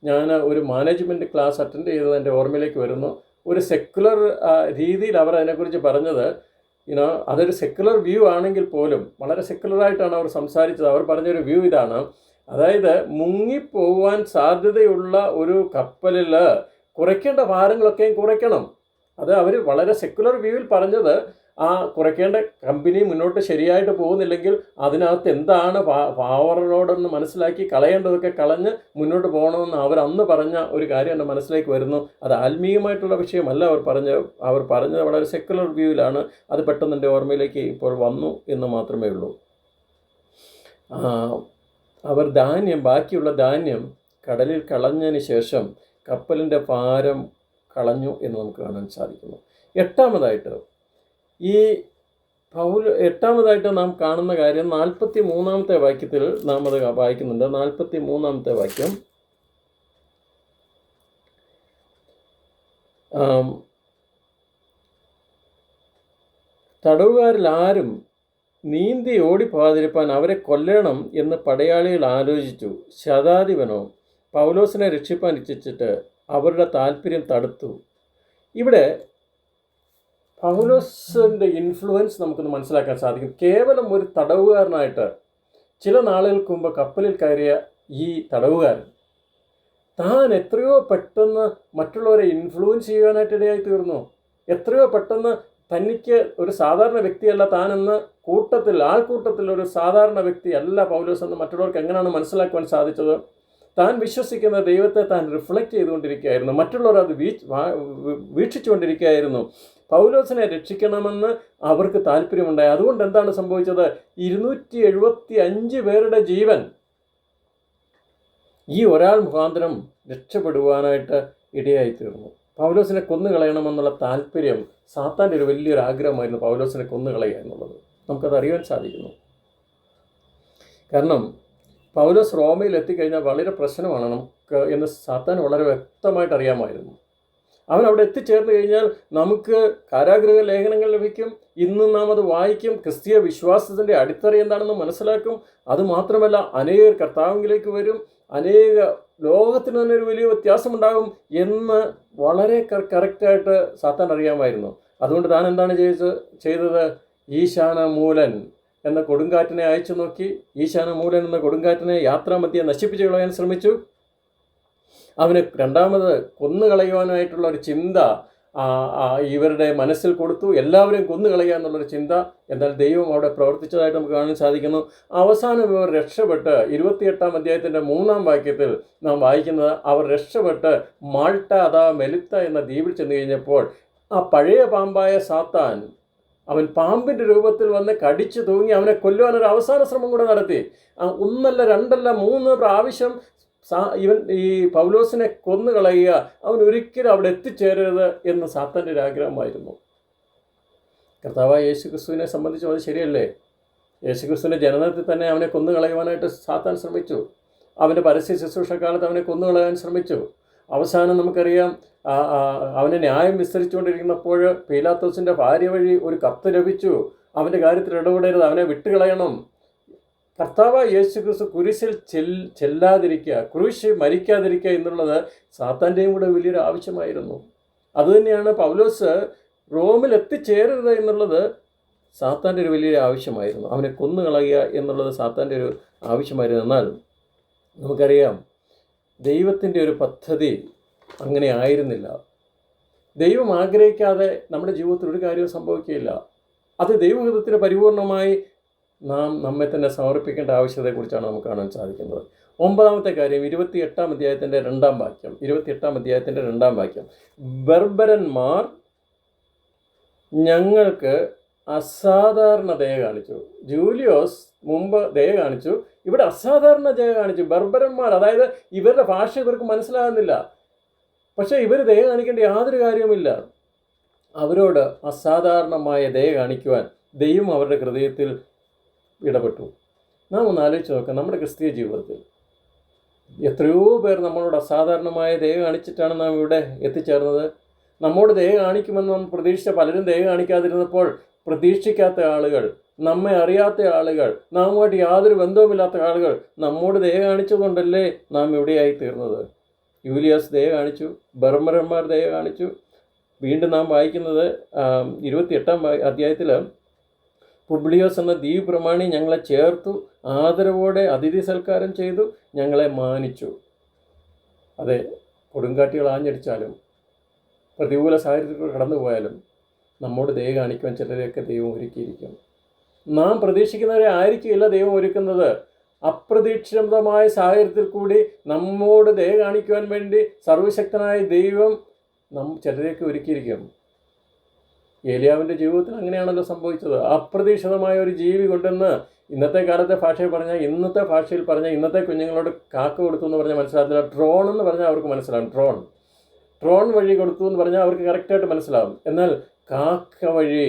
ഞാൻ ഒരു മാനേജ്മെൻറ്റ് ക്ലാസ് അറ്റൻഡ് ചെയ്തത് എൻ്റെ ഓർമ്മയിലേക്ക് വരുന്നു. ഒരു സെക്കുലർ രീതിയിൽ അവർ അതിനെക്കുറിച്ച് പറഞ്ഞത്, അതൊരു സെക്കുലർ വ്യൂ ആണെങ്കിൽ പോലും വളരെ സെക്കുലറായിട്ടാണ് അവർ സംസാരിച്ചത്. അവർ പറഞ്ഞൊരു വ്യൂ ഇതാണ്, അതായത് മുങ്ങിപ്പോവാൻ സാധ്യതയുള്ള ഒരു കപ്പലിൽ കുറയ്ക്കേണ്ട ഭാരങ്ങളൊക്കെയും കുറയ്ക്കണം. അത് അവർ വളരെ സെക്കുലർ വ്യൂവിൽ പറഞ്ഞത്, കുറയ്ക്കേണ്ട കമ്പനി മുന്നോട്ട് ശരിയായിട്ട് പോകുന്നില്ലെങ്കിൽ അതിനകത്ത് എന്താണ് പാവറോടൊന്ന് മനസ്സിലാക്കി കളയേണ്ടതൊക്കെ കളഞ്ഞ് മുന്നോട്ട് പോകണമെന്ന് അവർ അന്ന് പറഞ്ഞ ഒരു കാര്യം എൻ്റെ മനസ്സിലേക്ക് വരുന്നു. അത് ആത്മീയമായിട്ടുള്ള വിഷയമല്ല അവർ പറഞ്ഞത് വളരെ സെക്കുലർ വ്യൂവിലാണ്. അത് പെട്ടെന്ന് എൻ്റെ ഓർമ്മയിലേക്ക് ഇപ്പോൾ വന്നു എന്ന് മാത്രമേ ഉള്ളൂ. അവർ ബാക്കിയുള്ള ധാന്യം കടലിൽ കളഞ്ഞതിന് ശേഷം കപ്പലിൻ്റെ ഭാരം കളഞ്ഞു എന്ന് നമുക്ക് കാണാൻ സാധിക്കുന്നു. എട്ടാമതായിട്ട് നാം കാണുന്ന കാര്യം 43-ാമത്തെ വാക്യത്തിൽ നാം അത് വായിക്കുന്നുണ്ട്. 43-ാമത്തെ വാക്യം, തടവുകാരിൽ ആരും നീന്തി ഓടിപ്പോകാതിരിപ്പാൻ അവരെ കൊല്ലണം എന്ന് പടയാളികൾ ആലോചിച്ചു. ശതാധിപനോ പൗലോസിനെ രക്ഷിപ്പാൻ ഇച്ഛിച്ചിട്ട് അവരുടെ താല്പര്യം തടുത്തു. ഇവിടെ പൗലോസിൻ്റെ ഇൻഫ്ലുവൻസ് നമുക്കൊന്ന് മനസ്സിലാക്കാൻ സാധിക്കും. കേവലം ഒരു തടവുകാരനായിട്ട് ചില നാളുകൾക്ക് മുമ്പ് കപ്പലിൽ കയറിയ ഈ തടവുകാരൻ താൻ എത്രയോ പെട്ടെന്ന് മറ്റുള്ളവരെ ഇൻഫ്ലുവൻസ് ചെയ്യാനായിട്ട് ഇടയായി തീർന്നു. എത്രയോ പെട്ടെന്ന് തനിക്ക് ഒരു സാധാരണ വ്യക്തിയല്ല താനെന്ന് ആൾക്കൂട്ടത്തിൽ ഒരു സാധാരണ വ്യക്തിയല്ല പൗലോസ് എന്ന് മറ്റുള്ളവർക്ക് എങ്ങനെയാണ് മനസ്സിലാക്കുവാൻ സാധിച്ചത്? താൻ വിശ്വസിക്കുന്ന ദൈവത്തെ താൻ റിഫ്ലക്റ്റ് ചെയ്തുകൊണ്ടിരിക്കുകയായിരുന്നു. മറ്റുള്ളവർ അത് വീക്ഷിച്ചുകൊണ്ടിരിക്കുകയായിരുന്നു. പൗലോസിനെ രക്ഷിക്കണമെന്ന് അവർക്ക് താല്പര്യമുണ്ടായി. അതുകൊണ്ട് എന്താണ് സംഭവിച്ചത്? 275 പേരുടെ ജീവൻ ഈ ഒരാൾ മുഖാന്തരം രക്ഷപ്പെടുവാനായിട്ട് ഇടയായിത്തീർന്നു. പൗലോസിനെ കൊന്നുകളയണമെന്നുള്ള താല്പര്യം സാത്താൻ്റെ ഒരു വലിയൊരു ആഗ്രഹമായിരുന്നു, പൗലോസിനെ കൊന്നുകളയുക എന്നുള്ളത്. നമുക്കത് അറിയാൻ സാധിക്കുന്നു. കാരണം പൗലോസ് റോമയിൽ എത്തിക്കഴിഞ്ഞാൽ വളരെ പ്രശ്നമാണ് നമുക്ക് എന്ന് സാത്താൻ വളരെ വ്യക്തമായിട്ട് അറിയാമായിരുന്നു. അവൻ അവിടെ എത്തിച്ചേർന്ന് കഴിഞ്ഞാൽ നമുക്ക് കാരാഗൃഹ ലേഖനങ്ങൾ ലഭിക്കും. ഇന്നും നാം അത് വായിക്കും. ക്രിസ്തീയ വിശ്വാസത്തിൻ്റെ അടിത്തറ എന്താണെന്ന് മനസ്സിലാക്കും. അതുമാത്രമല്ല, അനേകർ കർത്താവിലേക്ക് വരും. ലോകത്തിന് തന്നെ ഒരു വലിയ വ്യത്യാസമുണ്ടാകും എന്ന് വളരെ കറക്റ്റായിട്ട് സാത്താൻ അറിയാമായിരുന്നു. അതുകൊണ്ട് താൻ എന്താണ് ചെയ്തത്? ഈശാനമൂലൻ എന്ന കൊടുങ്കാറ്റിനെ അയച്ചു നോക്കി. ഈശാനമൂലൻ എന്ന കൊടുങ്കാറ്റിനെ യാത്രാമധ്യേ നശിപ്പിച്ചു കളയാൻ ശ്രമിച്ചു. അവന് രണ്ടാമത് കൊന്നുകളയുവാനായിട്ടുള്ള ഒരു ചിന്ത ഇവരുടെ മനസ്സിൽ കൊടുത്തു. എല്ലാവരെയും കൊന്നുകളയുക എന്നുള്ളൊരു ചിന്ത. എന്നാൽ ദൈവം അവിടെ പ്രവർത്തിച്ചതായിട്ട് നമുക്ക് കാണാൻ സാധിക്കുന്നു. അവസാനം ഇവർ രക്ഷപ്പെട്ട് 28-ാം അധ്യായത്തിൻ്റെ 3-ാം വാക്യത്തിൽ നാം വായിക്കുന്നത്, അവർ രക്ഷപ്പെട്ട് മാൾട്ട മെലിത്ത എന്ന ദ്വീപിൽ ചെന്ന് കഴിഞ്ഞപ്പോൾ ആ പഴയ പാമ്പായ സാത്താൻ അവൻ പാമ്പിൻ്റെ രൂപത്തിൽ വന്ന് കടിച്ചു തൂങ്ങി അവനെ കൊല്ലുവാനൊരു അവസാന ശ്രമം കൂടെ നടത്തി. 1 2 3 പ്രാവശ്യം ഈ പൗലോസിനെ കൊന്നുകളയുക, അവൻ ഒരിക്കലും അവിടെ എത്തിച്ചേരരുത് എന്ന് സാത്താൻ്റെ ഒരു ആഗ്രഹമായിരുന്നു. കർത്താവായ യേശുക്രിസ്തുവിനെ സംബന്ധിച്ചും അത് ശരിയല്ലേ? യേശുക്രിസ്തുവിൻ്റെ ജനനത്തിൽ തന്നെ അവനെ കൊന്നുകളയുവാനായിട്ട് സാത്താൻ ശ്രമിച്ചു. അവൻ്റെ പരസ്യ ശുശ്രൂഷക്കാലത്ത് അവനെ കൊന്നുകളയാൻ ശ്രമിച്ചു. അവസാനം നമുക്കറിയാം, അവനെ ന്യായം വിസ്തരിച്ചുകൊണ്ടിരിക്കുന്നപ്പോൾ പീലാത്തോസിൻ്റെ ഭാര്യ വഴി ഒരു കത്ത് ലഭിച്ചു. അവൻ്റെ കാര്യത്തിൽ ഇടപെടരുത്, അവനെ വിട്ടുകളയണം. കർത്താവായ യേശുക്രിസ്തു കുരിശിൽ ചെല്ലാതിരിക്കുക, കുരിശ് മരിക്കാതിരിക്കുക എന്നുള്ളത് സാത്താൻ്റെയും കൂടെ വലിയൊരു ആവശ്യമായിരുന്നു. അതുതന്നെയാണ് പൗലോസ് റോമിൽ എത്തിച്ചേരരുത് എന്നുള്ളത് സാത്താൻ്റെ ഒരു വലിയൊരു ആവശ്യമായിരുന്നു. അവനെ കൊന്നുകളയുക എന്നുള്ളത് സാത്താൻ്റെ ഒരു ആവശ്യമായിരുന്നു. എന്നാൽ നമുക്കറിയാം, ദൈവത്തിൻ്റെ ഒരു പദ്ധതി അങ്ങനെ ആയിരുന്നില്ല. ദൈവം ആഗ്രഹിക്കാതെ നമ്മുടെ ജീവിതത്തിൽ ഒരു കാര്യവും സംഭവിക്കുകയില്ല. അത് ദൈവഹിതത്തിന് പരിപൂർണമായി നാം നമ്മെ തന്നെ സമർപ്പിക്കേണ്ട ആവശ്യത്തെക്കുറിച്ചാണ് നമുക്ക് കാണാൻ സാധിക്കുന്നത്. 9-ാമത്തെ കാര്യം 28-ാം അധ്യായത്തിൻ്റെ 2-ാം വാക്യം. 28-ാം അധ്യായത്തിൻ്റെ 2-ാം വാക്യം, ബർബരന്മാർ ഞങ്ങൾക്ക് അസാധാരണ ദയ കാണിച്ചു. ജൂലിയോസ് മുമ്പ് ദയ കാണിച്ചു, ഇവിടെ അസാധാരണ ദയ കാണിച്ചു. ബർബരന്മാർ, അതായത് ഇവരുടെ ഭാഷ ഇവർക്ക് മനസ്സിലാകുന്നില്ല. പക്ഷേ ഇവർ ദയ കാണിക്കേണ്ട യാതൊരു കാര്യവുമില്ല. അവരോട് അസാധാരണമായ ദയ കാണിക്കുവാൻ ദൈവം അവരുടെ ഹൃദയത്തിൽ ഇടപെട്ടു. നാം ഒന്ന് ആലോചിച്ച് നോക്കാം, നമ്മുടെ ക്രിസ്തീയ ജീവിതത്തിൽ എത്രയോ പേർ നമ്മളോട് അസാധാരണമായ ദയ കാണിച്ചിട്ടാണ് നാം ഇവിടെ എത്തിച്ചേർന്നത്. നമ്മോട് ദയ കാണിക്കുമെന്ന് നാം പ്രതീക്ഷിച്ച പലരും ദയ കാണിക്കാതിരുന്നപ്പോൾ, പ്രതീക്ഷിക്കാത്ത ആളുകൾ, നമ്മെ അറിയാത്ത ആളുകൾ, നാമുമായിട്ട് യാതൊരു ബന്ധവുമില്ലാത്ത ആളുകൾ നമ്മോട് ദയ കാണിച്ചതുകൊണ്ടല്ലേ നാം ഇവിടെയായി തീർന്നത്. യൂലിയാസ് ദയ കാണിച്ചു, ബർബരന്മാർ ദയ കാണിച്ചു. വീണ്ടും നാം വായിക്കുന്നത് 28-ാം അധ്യായത്തിൽ, പുബ്ലിയോസ് എന്ന ദ്വീപ് പ്രമാണി ഞങ്ങളെ ചേർത്തു, ആദരവോടെ അതിഥി സൽക്കാരം ചെയ്തു, ഞങ്ങളെ മാനിച്ചു. അതെ, കൊടുങ്കാറ്റുകൾ ആഞ്ഞടിച്ചാലും പ്രതികൂല സാഹചര്യത്തിൽ കടന്നു പോയാലും നമ്മോട് ദയ കാണിക്കുവാൻ ചിലരെയൊക്കെ ദൈവം ഒരുക്കിയിരിക്കും. നാം പ്രതീക്ഷിക്കുന്നവരെ ആയിരിക്കില്ല ദൈവം ഒരുക്കുന്നത്. അപ്രതീക്ഷിതമായ സാഹചര്യത്തിൽ കൂടി നമ്മോട് ദയ കാണിക്കുവാൻ വേണ്ടി സർവശക്തനായ ദൈവം ചിലരെയൊക്കെ ഒരുക്കിയിരിക്കും. ഏലിയാവിൻ്റെ ജീവിതത്തിൽ അങ്ങനെയാണല്ലോ സംഭവിച്ചത്. അപ്രതീക്ഷിതമായ ഒരു ജീവി കൊണ്ടുവന്ന്, ഇന്നത്തെ കാലത്തെ ഭാഷയിൽ പറഞ്ഞാൽ, ഇന്നത്തെ കുഞ്ഞുങ്ങളോട് കാക്ക കൊടുത്തു എന്ന് പറഞ്ഞാൽ മനസ്സിലാകത്തില്ല. ഡ്രോൺ എന്ന് പറഞ്ഞാൽ അവർക്ക് മനസ്സിലാവും. ഡ്രോൺ വഴി കൊടുത്തു എന്ന് പറഞ്ഞാൽ അവർക്ക് കറക്റ്റായിട്ട് മനസ്സിലാവും. എന്നാൽ കാക്ക വഴി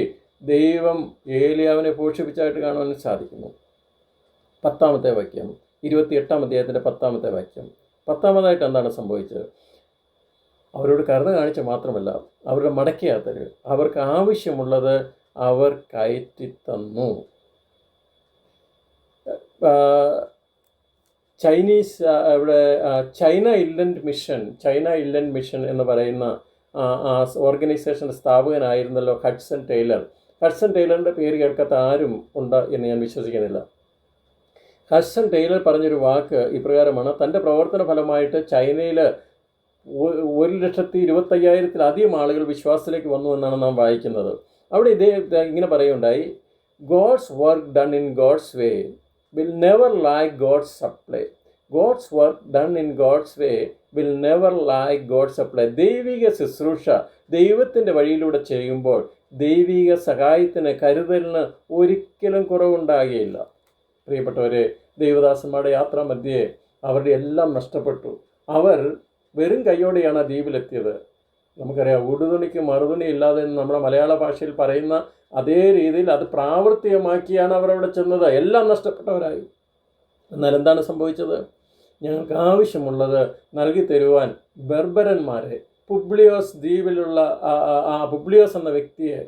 ദൈവം ഏലിയാവിനെ പോഷിപ്പിച്ചായിട്ട് കാണുവാൻ സാധിക്കുന്നു. 10-ാമത്തെ വാക്യം, 28-ാം അധ്യായത്തിൻ്റെ 10-ാമത്തെ വാക്യം. 10-ാമതായിട്ട് എന്താണ് സംഭവിച്ചത്? അവരോട് കരുണ കാണിച്ച മാത്രമല്ല, അവരുടെ മടക്കിയാത്തര് അവർക്ക് ആവശ്യമുള്ളത് അവർ കയറ്റി തന്നു. ചൈന ഇൻലൻഡ് മിഷൻ എന്ന് പറയുന്ന ഓർഗനൈസേഷൻ്റെ സ്ഥാപകനായിരുന്നല്ലോ ഹഡ്സൺ ടൈലർ. ഹഡ്സൺ ടൈലറിൻ്റെ പേര് കേൾക്കാത്ത ആരും ഉണ്ട് എന്ന് ഞാൻ വിശ്വസിക്കുന്നില്ല. ഹഡ്സൺ ടൈലർ പറഞ്ഞൊരു വാക്ക് ഇപ്രകാരമാണ്: തൻ്റെ പ്രവർത്തന ഫലമായിട്ട് ചൈനയിൽ 1,25,000-ത്തിലധികം ആളുകൾ വിശ്വാസത്തിലേക്ക് വന്നു എന്നാണ് നാം വായിക്കുന്നത്. അവിടെ ഇങ്ങനെ പറയുകയുണ്ടായി: God's work done in God's way will never lack God's supply. God's work done in God's way will never lack God's supply. ദൈവിക ശുശ്രൂഷ ദൈവത്തിൻ്റെ വഴിയിലൂടെ ചെയ്യുമ്പോൾ ദൈവിക സഹായത്തിന്, കരുതലിന് ഒരിക്കലും കുറവുണ്ടാകുകയില്ല. പ്രിയപ്പെട്ടവരെ, ദൈവദാസന്മാരുടെ യാത്രാമധ്യേ അവരുടെ എല്ലാം നഷ്ടപ്പെട്ടു. അവർ വെറും കൈയോടെയാണ് ആ ദ്വീപിലെത്തിയത്. നമുക്കറിയാം, ഉടുതുണിക്ക് മറുതുണി ഇല്ലാതെ നമ്മുടെ മലയാള ഭാഷയിൽ പറയുന്ന അതേ രീതിയിൽ അത് പ്രാവർത്തികമാക്കിയാണ് അവർ അവിടെ ചെന്നത്. എല്ലാം നഷ്ടപ്പെട്ടവരായി. എന്നാൽ എന്താണ് സംഭവിച്ചത്? ഞങ്ങൾക്ക് ആവശ്യമുള്ളത് നൽകി തരുവാൻ ബർബരന്മാരെ, പുബ്ലിയോസ് ദ്വീപിലുള്ള പുബ്ലിയോസ് എന്ന വ്യക്തിയെ,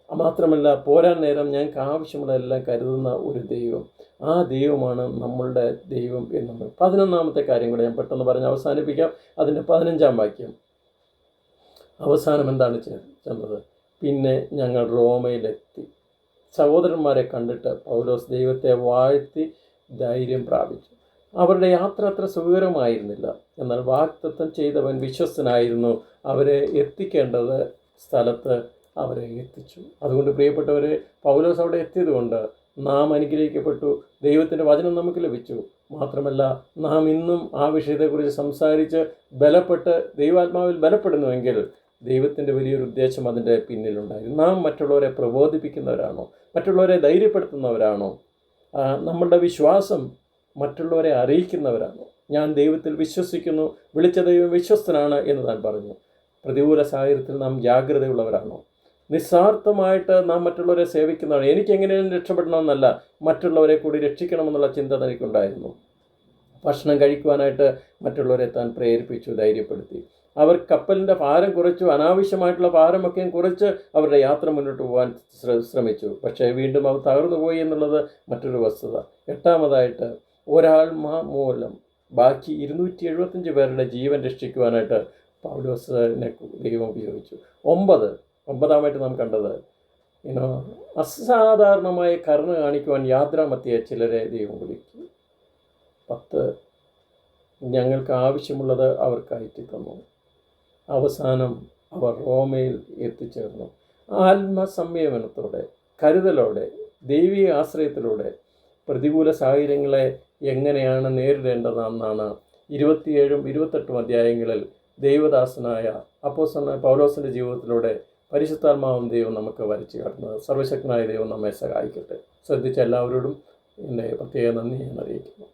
മാത്രമല്ല പോരാൻ നേരം ഞങ്ങൾക്ക് ആവശ്യമുള്ളതെല്ലാം കരുതുന്ന ഒരു ദൈവം. ആ ദൈവമാണ് നമ്മളുടെ ദൈവം എന്ന്. 11-ാമത്തെ കാര്യം കൂടെ ഞാൻ പെട്ടെന്ന് പറഞ്ഞ് അവസാനിപ്പിക്കാം. അതിൻ്റെ 15-ാം വാക്യം. അവസാനം എന്താണ് ചെന്നത്? പിന്നെ ഞങ്ങൾ റോമയിലെത്തി. സഹോദരന്മാരെ കണ്ടിട്ട് പൗലോസ് ദൈവത്തെ വാഴ്ത്തി ധൈര്യം പ്രാപിച്ചു. അവരുടെ യാത്ര അത്ര സുഖകരമായിരുന്നില്ല. എന്നാൽ വാഗ്ദത്തം ചെയ്തവൻ വിശ്വസ്തനായിരുന്നു. അവരെ എത്തിക്കേണ്ടത് സ്ഥലത്ത് അവരെ എത്തിച്ചു. അതുകൊണ്ട് പ്രിയപ്പെട്ടവരെ, പൗലോസ് അവിടെ എത്തിയതുകൊണ്ട് നാം അനുഗ്രഹിക്കപ്പെട്ടു. ദൈവത്തിൻ്റെ വചനം നമുക്ക് ലഭിച്ചു. മാത്രമല്ല, നാം ഇന്നും ആ വിഷയത്തെക്കുറിച്ച് സംസാരിച്ച് ബലപ്പെട്ട് ദൈവാത്മാവിൽ ബലപ്പെടുന്നുവെങ്കിൽ ദൈവത്തിൻ്റെ വലിയൊരു ഉദ്ദേശം അതിൻ്റെ പിന്നിലുണ്ടായിരുന്നു. നാം മറ്റുള്ളവരെ പ്രബോധിപ്പിക്കുന്നവരാണോ? മറ്റുള്ളവരെ ധൈര്യപ്പെടുത്തുന്നവരാണോ? നമ്മളുടെ വിശ്വാസം മറ്റുള്ളവരെ അറിയിക്കുന്നവരാണോ? ഞാൻ ദൈവത്തിൽ വിശ്വസിക്കുന്നു, വിളിച്ച ദൈവം വിശ്വസ്തനാണ് എന്ന് താൻ പറഞ്ഞു. പ്രതികൂല സാഹചര്യത്തിൽ നാം ജാഗ്രതയുള്ളവരാണോ? നിസ്വാർത്ഥമായിട്ട് നാം മറ്റുള്ളവരെ സേവിക്കുന്നവരാണ്. എനിക്ക് എങ്ങനെയും രക്ഷപ്പെടണമെന്നല്ല, മറ്റുള്ളവരെ കൂടി രക്ഷിക്കണമെന്നുള്ള ചിന്ത തനിക്കുണ്ടായിരുന്നു. ഭക്ഷണം കഴിക്കുവാനായിട്ട് മറ്റുള്ളവരെ താൻ പ്രേരിപ്പിച്ചു, ധൈര്യപ്പെടുത്തി. അവർ കപ്പലിൻ്റെ ഭാരം കുറച്ചു, അനാവശ്യമായിട്ടുള്ള ഭാരമൊക്കെയും കുറച്ച് അവരുടെ യാത്ര മുന്നോട്ട് പോകാൻ ശ്രമിച്ചു. പക്ഷേ വീണ്ടും അവർ തകർന്നു പോയി എന്നുള്ളത് മറ്റൊരു വസ്തുത. 8-ാമതായിട്ട്, ഒരാൾ മൂലം ബാക്കി 275 പേരുടെ ജീവൻ രക്ഷിക്കുവാനായിട്ട് പൗലോസിനെ ദൈവം ഉപയോഗിച്ചു. 9-ാമായിട്ട് നാം കണ്ടത്, അസാധാരണമായ കരുണ കാണിക്കുവാൻ യാത്രാമധ്യേ ചിലരെ ദൈവം വിളിക്കും. 10, ഞങ്ങൾക്ക് ആവശ്യമുള്ളത് അവർ കയറ്റി തന്നു. അവസാനം അവർ റോമയിൽ എത്തിച്ചേർന്നു. ആത്മസംയമനത്തോടെ, കരുതലോടെ, ദൈവിക ആശ്രയത്തിലൂടെ പ്രതികൂല സാഹചര്യങ്ങളെ എങ്ങനെയാണ് നേരിടേണ്ടതെന്നാണ് 27-ഉം 28-ഉം അധ്യായങ്ങളിൽ ദൈവദാസനായ അപ്പോസ്തലനായ പൗലോസിൻ്റെ ജീവിതത്തിലൂടെ പരിശുദ്ധാത്മാവും ദൈവം നമുക്ക് വരച്ചു കാട്ടുന്നത്. സർവശക്തനായ ദൈവം നമ്മെ സഹായിക്കട്ടെ. ശ്രദ്ധിച്ച എല്ലാവരോടും എൻ്റെ പ്രത്യേക നന്ദി ഞാൻ അറിയിക്കുന്നു.